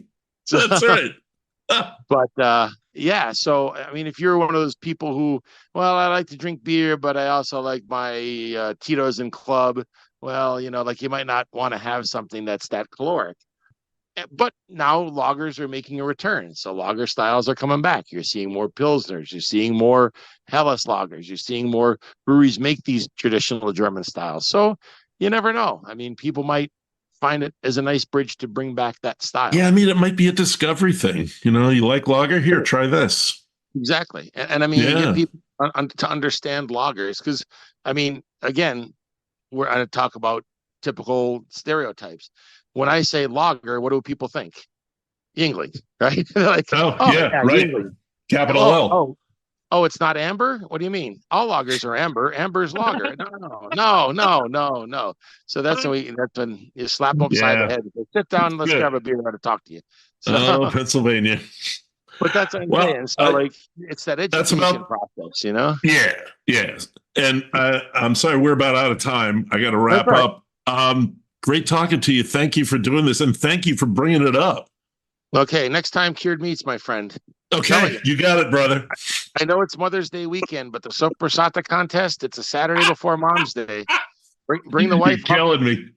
That's right. But so I mean, if you're one of those people who, well, I like to drink beer, but I also like my Tito's and Club, well, like you might not want to have something that's that caloric. But now lagers are making a return, so lager styles are coming back. You're seeing more pilsners, you're seeing more Helles lagers, you're seeing more breweries make these traditional German styles. So you never know. I mean, people might find it as a nice bridge to bring back that style. Yeah, I mean, it might be a discovery thing. You like lager? Here, try this. Exactly. And I mean, you get people to understand lagers, because, I mean, again, we're going to talk about typical stereotypes. When I say lager, what do people think? Yingling, right? They're like, right. Yingling. Capital L. Oh, it's not amber? What do you mean? All lagers are amber. Amber's lager. No. So that's when you slap them upside the head. Say, sit down and let's grab a beer. I want to talk to you. So, Pennsylvania. But that's what I'm saying. So it's that education process, Yeah. And I'm sorry, we're about out of time. I got to wrap up. Great talking to you. Thank you for doing this, and thank you for bringing it up. Okay, next time, cured meats, my friend. Okay, you got it, brother. I know it's Mother's Day weekend, but the Soppressata contest, it's a Saturday before Mom's Day. Bring the wife. You're killing me.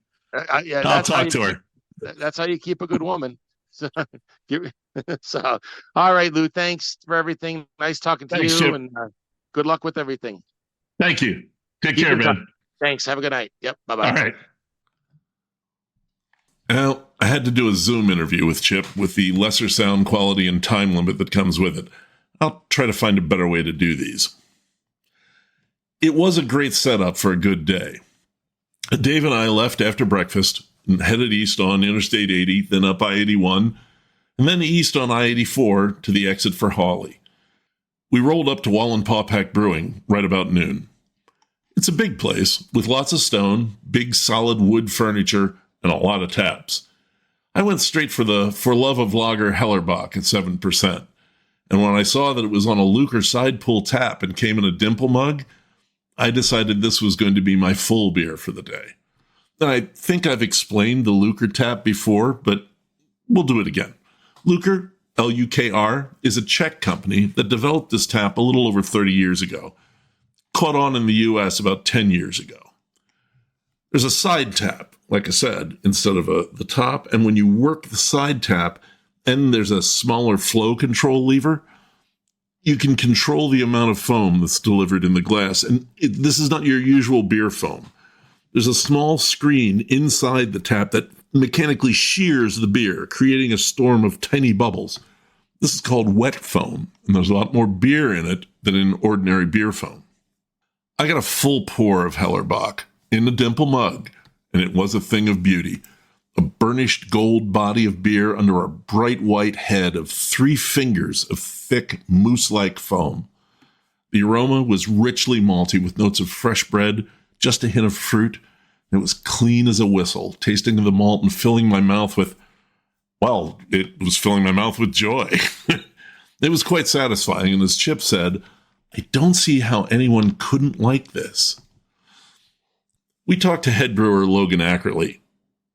I'll talk to her. That's how you keep a good woman. So, all right, Lou, thanks for everything. Nice talking to you, Chip. And good luck with everything. Thank you. Take care, man. Thanks. Have a good night. Yep. Bye-bye. All right. Well, I had to do a Zoom interview with Chip with the lesser sound quality and time limit that comes with it. I'll try to find a better way to do these. It was a great setup for a good day. Dave and I left after breakfast and headed east on Interstate 80, then up I-81, and then east on I-84 to the exit for Hawley. We rolled up to Wallenpaupack Brewing right about noon. It's a big place with lots of stone, big solid wood furniture, and a lot of taps. I went straight for the For Love of Lager Hellerbach at 7%. And when I saw that it was on a Lucre side pull tap and came in a dimple mug, I decided this was going to be my full beer for the day. I think I've explained the Lucre tap before, but we'll do it again. Lucre, L-U-K-R, is a Czech company that developed this tap a little over 30 years ago. Caught on in the U.S. about 10 years ago. There's a side tap, like I said, instead of the top, and when you work the side tap, and there's a smaller flow control lever, you can control the amount of foam that's delivered in the glass. And this is not your usual beer foam. There's a small screen inside the tap that mechanically shears the beer, creating a storm of tiny bubbles. This is called wet foam, and there's a lot more beer in it than in ordinary beer foam. I got a full pour of Hellerbach in a dimple mug, and it was a thing of beauty. A burnished gold body of beer under a bright white head of 3 fingers of thick, mousse-like foam. The aroma was richly malty with notes of fresh bread, just a hint of fruit. It was clean as a whistle, tasting of the malt and filling my mouth with, well, it was filling my mouth with joy. It was quite satisfying, and as Chip said, I don't see how anyone couldn't like this. We talked to head brewer Logan Ackerley.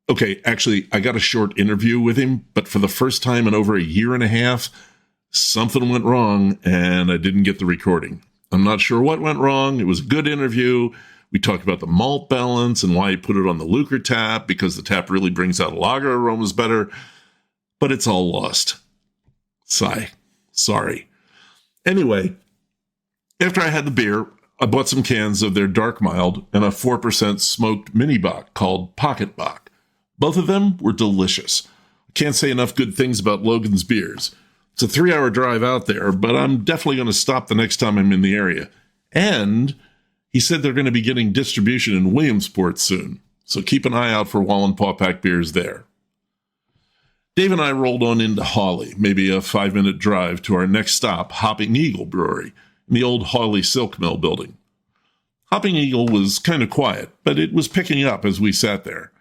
Okay, actually, I got a short interview with him, but for the first time in over a year and a half, something went wrong, and I didn't get the recording. I'm not sure what went wrong. It was a good interview. We talked about the malt balance and why he put it on the Lucre tap, because the tap really brings out lager aromas better, but it's all lost. Sigh. Sorry. Anyway, after I had the beer, I bought some cans of their dark mild and a 4% smoked mini Bock called Pocket Bock. Both of them were delicious. I can't say enough good things about Logan's beers. It's a 3-hour drive out there, but I'm definitely going to stop the next time I'm in the area. And he said they're going to be getting distribution in Williamsport soon, so keep an eye out for Wallenpaupack beers there. Dave and I rolled on into Hawley, maybe a 5-minute drive to our next stop, Hopping Eagle Brewery, in the old Hawley Silk Mill building. Hopping Eagle was kind of quiet, but it was picking up as we sat there.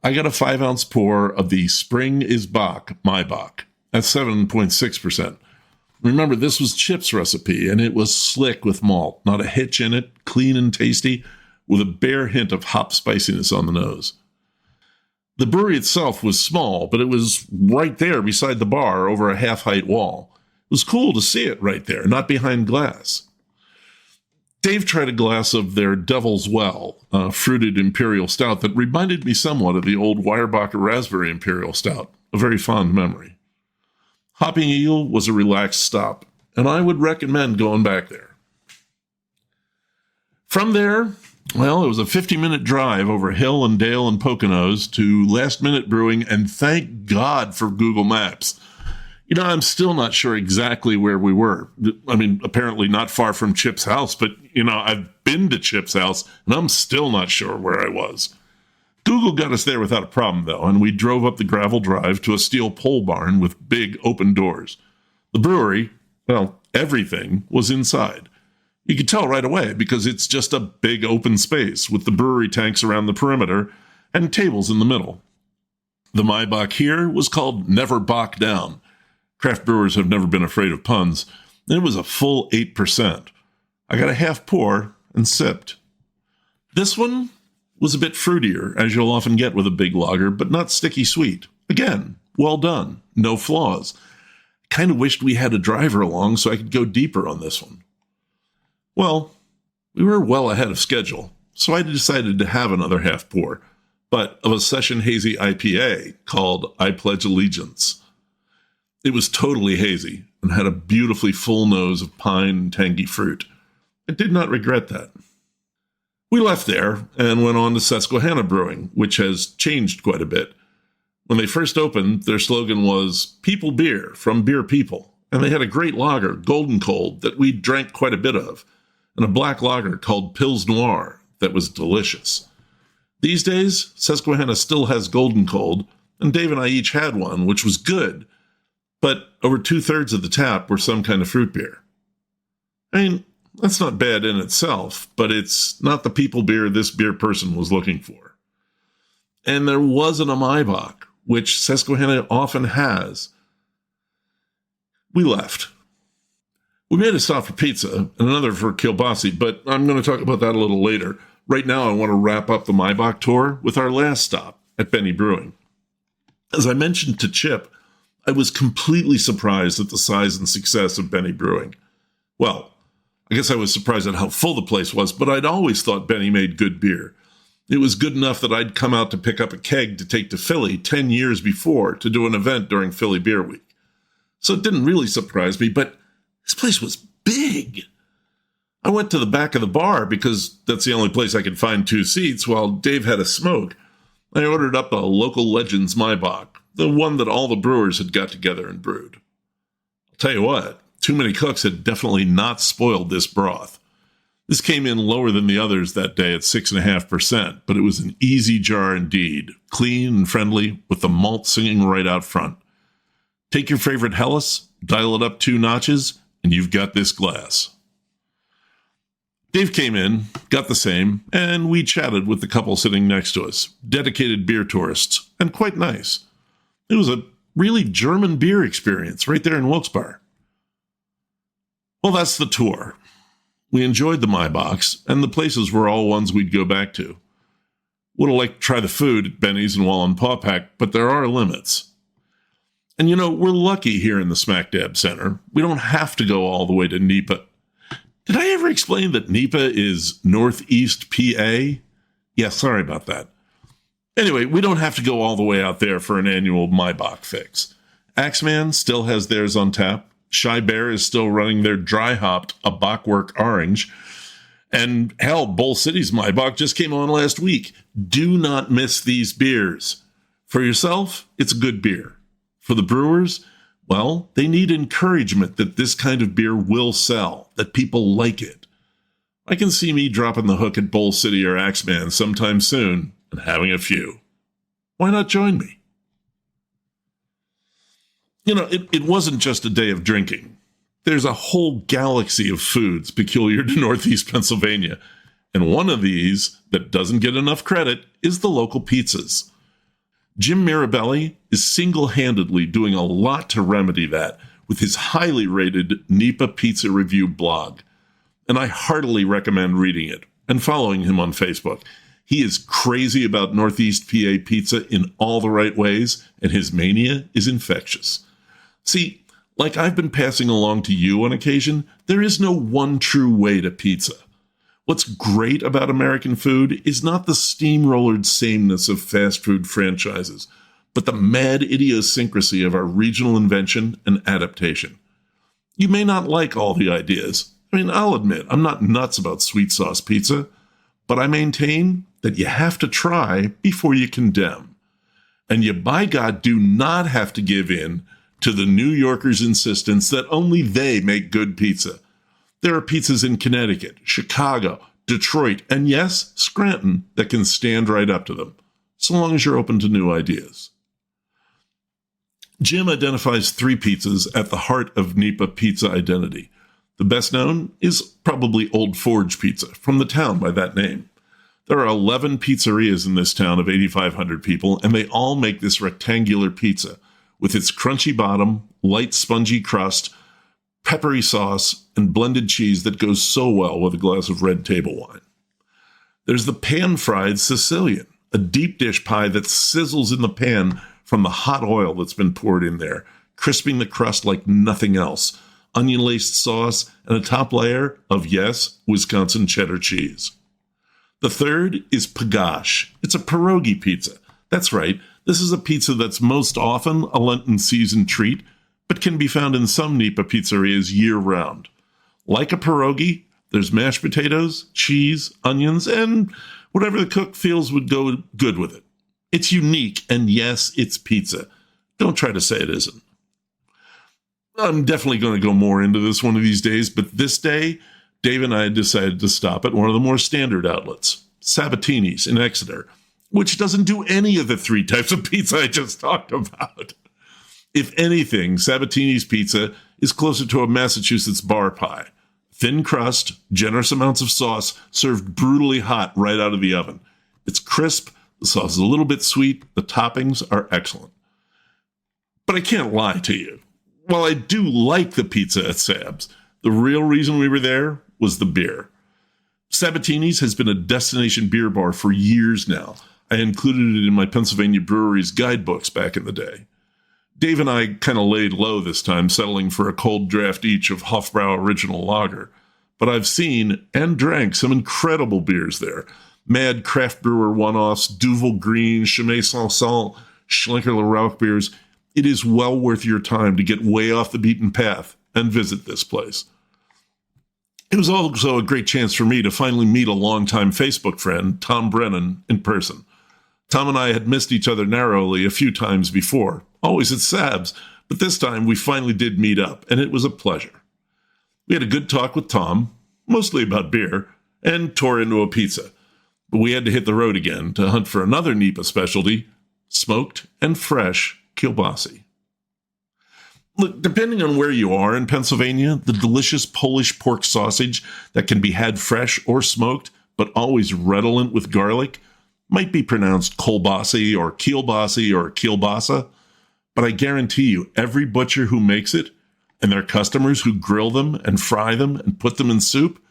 I got a 5-ounce pour of the Spring is Bock Maibock at 7.6%. Remember, this was Chip's recipe, and it was slick with malt, not a hitch in it, clean and tasty, with a bare hint of hop spiciness on the nose. The brewery itself was small, but it was right there beside the bar over a half-height wall. It was cool to see it right there, not behind glass. Dave tried a glass of their Devil's Well, a fruited imperial stout that reminded me somewhat of the old Weyerbacher Raspberry Imperial Stout, a very fond memory. Hopping Eagle was a relaxed stop, and I would recommend going back there. From there, well, it was a 50-minute drive over hill and dale and Poconos to Last Minute Brewing, and thank God for Google Maps. You know, I'm still not sure exactly where we were. I mean, apparently not far from Chip's house, but, you know, I've been to Chip's house, and I'm still not sure where I was. Google got us there without a problem, though, and we drove up the gravel drive to a steel pole barn with big open doors. The brewery, well, everything was inside. You could tell right away because it's just a big open space with the brewery tanks around the perimeter and tables in the middle. The Maibock here was called Never Bock Down. Craft brewers have never been afraid of puns, and it was a full 8%. I got a half pour and sipped. This one was a bit fruitier, as you'll often get with a big lager, but not sticky sweet. Again, well done, no flaws. Kind of wished we had a driver along so I could go deeper on this one. Well, we were well ahead of schedule, so I decided to have another half pour, but of a session hazy IPA called I Pledge Allegiance. It was totally hazy and had a beautifully full nose of pine and tangy fruit. I did not regret that. We left there and went on to Susquehanna Brewing, which has changed quite a bit. When they first opened, their slogan was People Beer from Beer People, and they had a great lager, Golden Cold, that we drank quite a bit of, and a black lager called Pils Noir that was delicious. These days, Susquehanna still has Golden Cold, and Dave and I each had one, which was good, but over 2/3 of the tap were some kind of fruit beer. I mean, that's not bad in itself, but it's not the people beer this beer person was looking for. And there wasn't a Maibock, which Susquehanna often has. We left. We made a stop for pizza and another for kielbassi, but I'm going to talk about that a little later. Right now, I want to wrap up the Maibock tour with our last stop at Benny Brewing. As I mentioned to Chip, I was completely surprised at the size and success of Benny Brewing. Well, I guess I was surprised at how full the place was, but I'd always thought Benny made good beer. It was good enough that I'd come out to pick up a keg to take to Philly 10 years before to do an event during Philly Beer Week. So it didn't really surprise me, but this place was big. I went to the back of the bar because that's the only place I could find 2 seats while Dave had a smoke. I ordered up a local Legends Maibock, the one that all the brewers had got together and brewed. I'll tell you what, too many cooks had definitely not spoiled this broth. This came in lower than the others that day at 6.5%, but it was an easy jar indeed, clean and friendly, with the malt singing right out front. Take your favorite Helles, dial it up 2 notches, and you've got this glass. Dave came in, got the same, and we chatted with the couple sitting next to us, dedicated beer tourists, and quite nice. It was a really German beer experience right there in Wilkes-Barre. Well, that's the tour. We enjoyed the Maibocks, and the places were all ones we'd go back to. Would have liked to try the food at Benny's and Wallenpaupack, but there are limits. And we're lucky here in the smack dab center. We don't have to go all the way to NEPA. Did I ever explain that NEPA is Northeast PA? Yeah, sorry about that. Anyway, we don't have to go all the way out there for an annual Maibock fix. Axeman still has theirs on tap. Shy Bear is still running their dry-hopped A Bockwork Orange. And hell, Bowl City's Maibock just came on last week. Do not miss these beers. For yourself, it's good beer. For the brewers, well, they need encouragement that this kind of beer will sell, that people like it. I can see me dropping the hook at Bowl City or Axeman sometime soon and having a few. Why not join me? It wasn't just a day of drinking. There's a whole galaxy of foods peculiar to Northeast Pennsylvania, and one of these that doesn't get enough credit is the local pizzas. Jim Mirabelli is single-handedly doing a lot to remedy that with his highly rated NEPA Pizza Review blog, and I heartily recommend reading it and following him on Facebook. He is crazy about Northeast PA pizza in all the right ways, and his mania is infectious. See, like I've been passing along to you on occasion, there is no one true way to pizza. What's great about American food is not the steamrollered sameness of fast food franchises, but the mad idiosyncrasy of our regional invention and adaptation. You may not like all the ideas. I'll admit, I'm not nuts about sweet sauce pizza, but I maintain that you have to try before you condemn. And you, by God, do not have to give in to the New Yorkers' insistence that only they make good pizza. There are pizzas in Connecticut, Chicago, Detroit, and yes, Scranton that can stand right up to them, so long as you're open to new ideas. Jim identifies 3 pizzas at the heart of NEPA pizza identity. The best known is probably Old Forge Pizza, from the town by that name. There are 11 pizzerias in this town of 8,500 people, and they all make this rectangular pizza with its crunchy bottom, light spongy crust, peppery sauce, and blended cheese that goes so well with a glass of red table wine. There's the pan-fried Sicilian, a deep dish pie that sizzles in the pan from the hot oil that's been poured in there, crisping the crust like nothing else, onion-laced sauce, and a top layer of, yes, Wisconsin cheddar cheese. The third is Pagash. It's a pierogi pizza. That's right, this is a pizza that's most often a Lenten season treat, but can be found in some NEPA pizzerias year-round. Like a pierogi, there's mashed potatoes, cheese, onions, and whatever the cook feels would go good with it. It's unique, and yes, it's pizza. Don't try to say it isn't. I'm definitely going to go more into this one of these days, but this day, Dave and I decided to stop at one of the more standard outlets, Sabatini's in Exeter, which doesn't do any of the 3 types of pizza I just talked about. If anything, Sabatini's pizza is closer to a Massachusetts bar pie. Thin crust, generous amounts of sauce, served brutally hot right out of the oven. It's crisp, The sauce is a little bit sweet. The toppings are excellent. But I can't lie to you. While I do like the pizza at Sab's, the real reason we were there was the beer. Sabatini's has been a destination beer bar for years now. I included it in my Pennsylvania breweries guidebooks back in the day. Dave and I kind of laid low this time, settling for a cold draft each of Hofbrau Original Lager. But I've seen and drank some incredible beers there. Mad Craft Brewer one-offs, Duvel Green, Chimay Sans-Salt, Schlenkerla Rauch beers. It is well worth your time to get way off the beaten path and visit this place. It was also a great chance for me to finally meet a longtime Facebook friend, Tom Brennan, in person. Tom and I had missed each other narrowly a few times before, always at Sab's, but this time we finally did meet up, and it was a pleasure. We had a good talk with Tom, mostly about beer, and tore into a pizza. But we had to hit the road again to hunt for another NEPA specialty, smoked and fresh kielbassi. Look, depending on where you are in Pennsylvania, the delicious Polish pork sausage that can be had fresh or smoked, but always redolent with garlic, might be pronounced kielbassi or kielbassa, but I guarantee you every butcher who makes it and their customers who grill them and fry them and put them in soup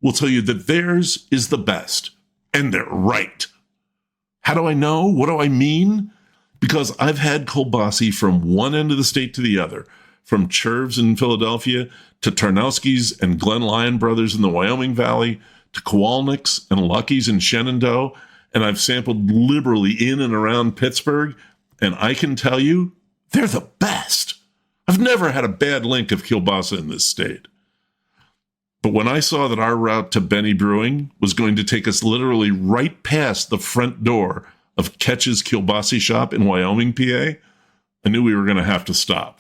will tell you that theirs is the best, and they're right. How do I know? What do I mean? Because I've had kielbassi from one end of the state to the other, from Cherv's in Philadelphia to Tarnowski's and Glen Lyon Brothers in the Wyoming Valley to Kowalnik's and Lucky's in Shenandoah, and I've sampled liberally in and around Pittsburgh, and I can tell you, they're the best. I've never had a bad link of kielbasa in this state. But when I saw that our route to Benny Brewing was going to take us literally right past the front door of Ketch's Kielbassi shop in Wyoming, PA, I knew we were going to have to stop.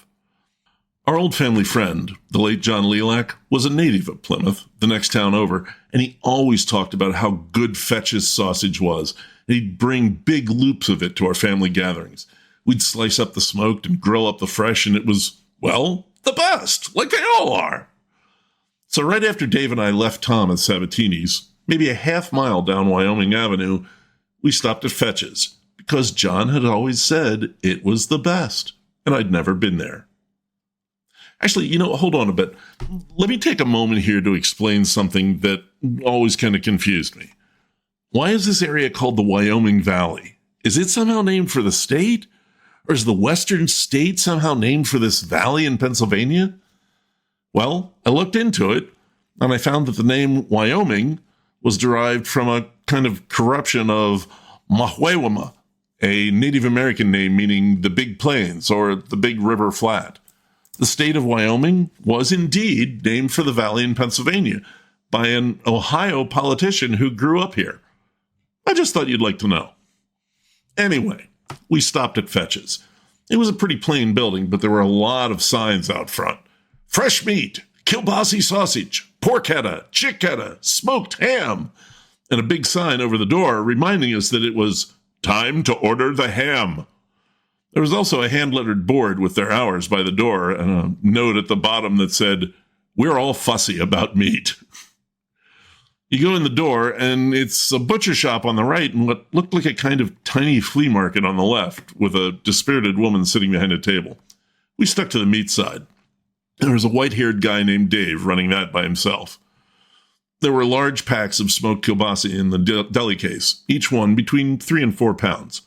Our old family friend, the late John Lilac, was a native of Plymouth, the next town over, and he always talked about how good Fetch's sausage was. And he'd bring big loops of it to our family gatherings. We'd slice up the smoked and grill up the fresh, and it was, well, the best, like they all are. So right after Dave and I left Tom at Sabatini's, maybe a half mile down Wyoming Avenue, we stopped at Fetch's, because John had always said it was the best, and I'd never been there. Actually, hold on a bit. Let me take a moment here to explain something that always kind of confused me. Why is this area called the Wyoming Valley? Is it somehow named for the state? Or is the western state somehow named for this valley in Pennsylvania? Well, I looked into it, and I found that the name Wyoming was derived from a kind of corruption of Mahwewama, a Native American name meaning the Big Plains or the Big River Flat. The state of Wyoming was indeed named for the valley in Pennsylvania by an Ohio politician who grew up here. I just thought you'd like to know. Anyway, we stopped at Fetch's. It was a pretty plain building, but there were a lot of signs out front. Fresh meat, kielbassi sausage, porchetta, chicketta, smoked ham, and a big sign over the door reminding us that it was time to order the ham. There was also a hand-lettered board with their hours by the door and a note at the bottom that said, "We're all fussy about meat." You go in the door, and it's a butcher shop on the right and what looked like a kind of tiny flea market on the left, with a dispirited woman sitting behind a table. We stuck to the meat side. There was a white-haired guy named Dave running that by himself. There were large packs of smoked kielbassi in the deli case, each one between 3 and 4 pounds.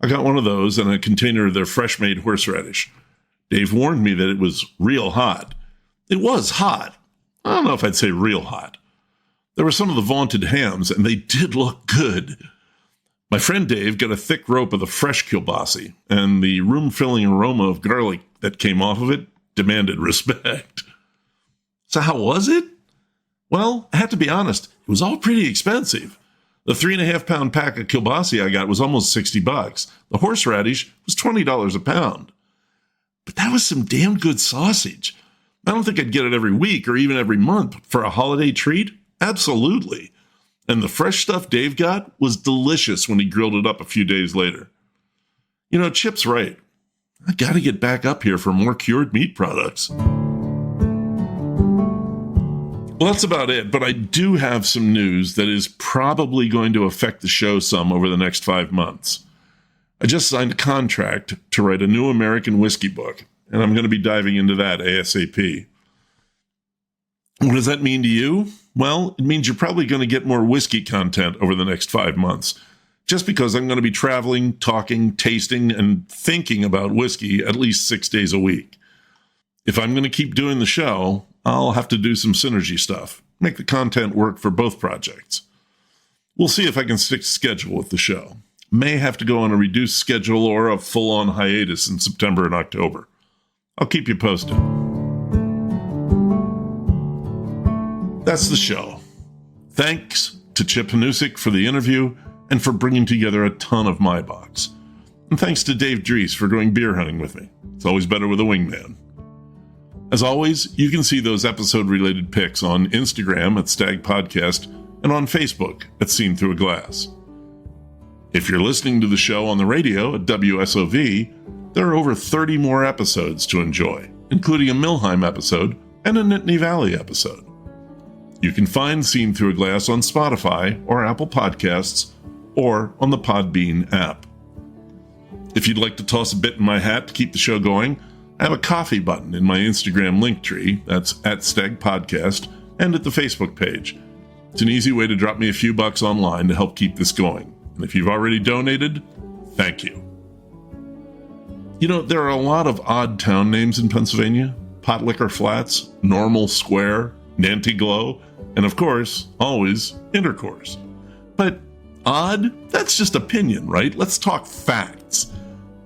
I got one of those and a container of their fresh-made horseradish. Dave warned me that it was real hot. It was hot. I don't know if I'd say real hot. There were some of the vaunted hams, and they did look good. My friend Dave got a thick rope of the fresh kielbassi, and the room-filling aroma of garlic that came off of it demanded respect. So how was it? Well, I have to be honest, it was all pretty expensive. The 3.5-pound pack of kielbassi I got was almost $60. The horseradish was $20 a pound. But that was some damn good sausage. I don't think I'd get it every week or even every month. For a holiday treat, absolutely. And the fresh stuff Dave got was delicious when he grilled it up a few days later. Chip's right. I gotta get back up here for more cured meat products. Well, that's about it, but I do have some news that is probably going to affect the show some over the next 5 months. I just signed a contract to write a new American whiskey book, and I'm going to be diving into that ASAP. What does that mean to you? Well, it means you're probably going to get more whiskey content over the next 5 months, just because I'm going to be traveling, talking, tasting, and thinking about whiskey at least 6 days a week. If I'm going to keep doing the show, I'll have to do some synergy stuff, make the content work for both projects. We'll see if I can stick to schedule with the show. May have to go on a reduced schedule or a full-on hiatus in September and October. I'll keep you posted. That's the show. Thanks to Chip Hanuscik for the interview and for bringing together a ton of Maibocks. And thanks to Dave Dries for going beer hunting with me. It's always better with a wingman. As always, you can see those episode-related pics on Instagram at STAG Podcast and on Facebook at Seen Through a Glass. If you're listening to the show on the radio at WSOV, there are over 30 more episodes to enjoy, including a Milheim episode and a Nittany Valley episode. You can find Seen Through a Glass on Spotify or Apple Podcasts or on the Podbean app. If you'd like to toss a bit in my hat to keep the show going, I have a coffee button in my Instagram link tree, that's at Stag Podcast, and at the Facebook page. It's an easy way to drop me a few bucks online to help keep this going. And if you've already donated, thank you. You know, there are a lot of odd town names in Pennsylvania. Pot Liquor Flats, Normal Square, Nanty Glow, and of course, always Intercourse. But odd? That's just opinion, right? Let's talk facts.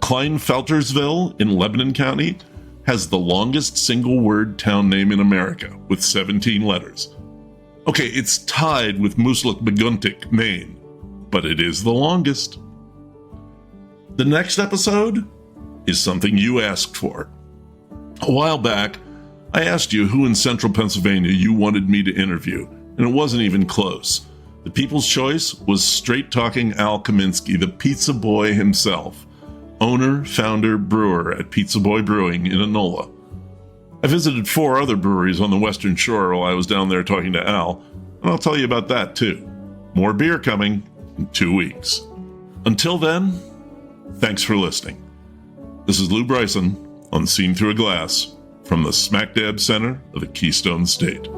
Kleinfeltersville in Lebanon County has the longest single-word town name in America, with 17 letters. Okay, it's tied with Mooslick-Beguntic, Maine, but it is the longest. The next episode is something you asked for. A while back, I asked you who in central Pennsylvania you wanted me to interview, and it wasn't even close. The people's choice was straight-talking Al Kominski, the pizza boy himself. Owner, founder, brewer at Pizza Boy Brewing in Enola. I visited 4 other breweries on the Western Shore while I was down there talking to Al, and I'll tell you about that too. More beer coming in 2 weeks. Until then, thanks for listening. This is Lou Bryson on Seen Through a Glass from the smack dab center of the Keystone State.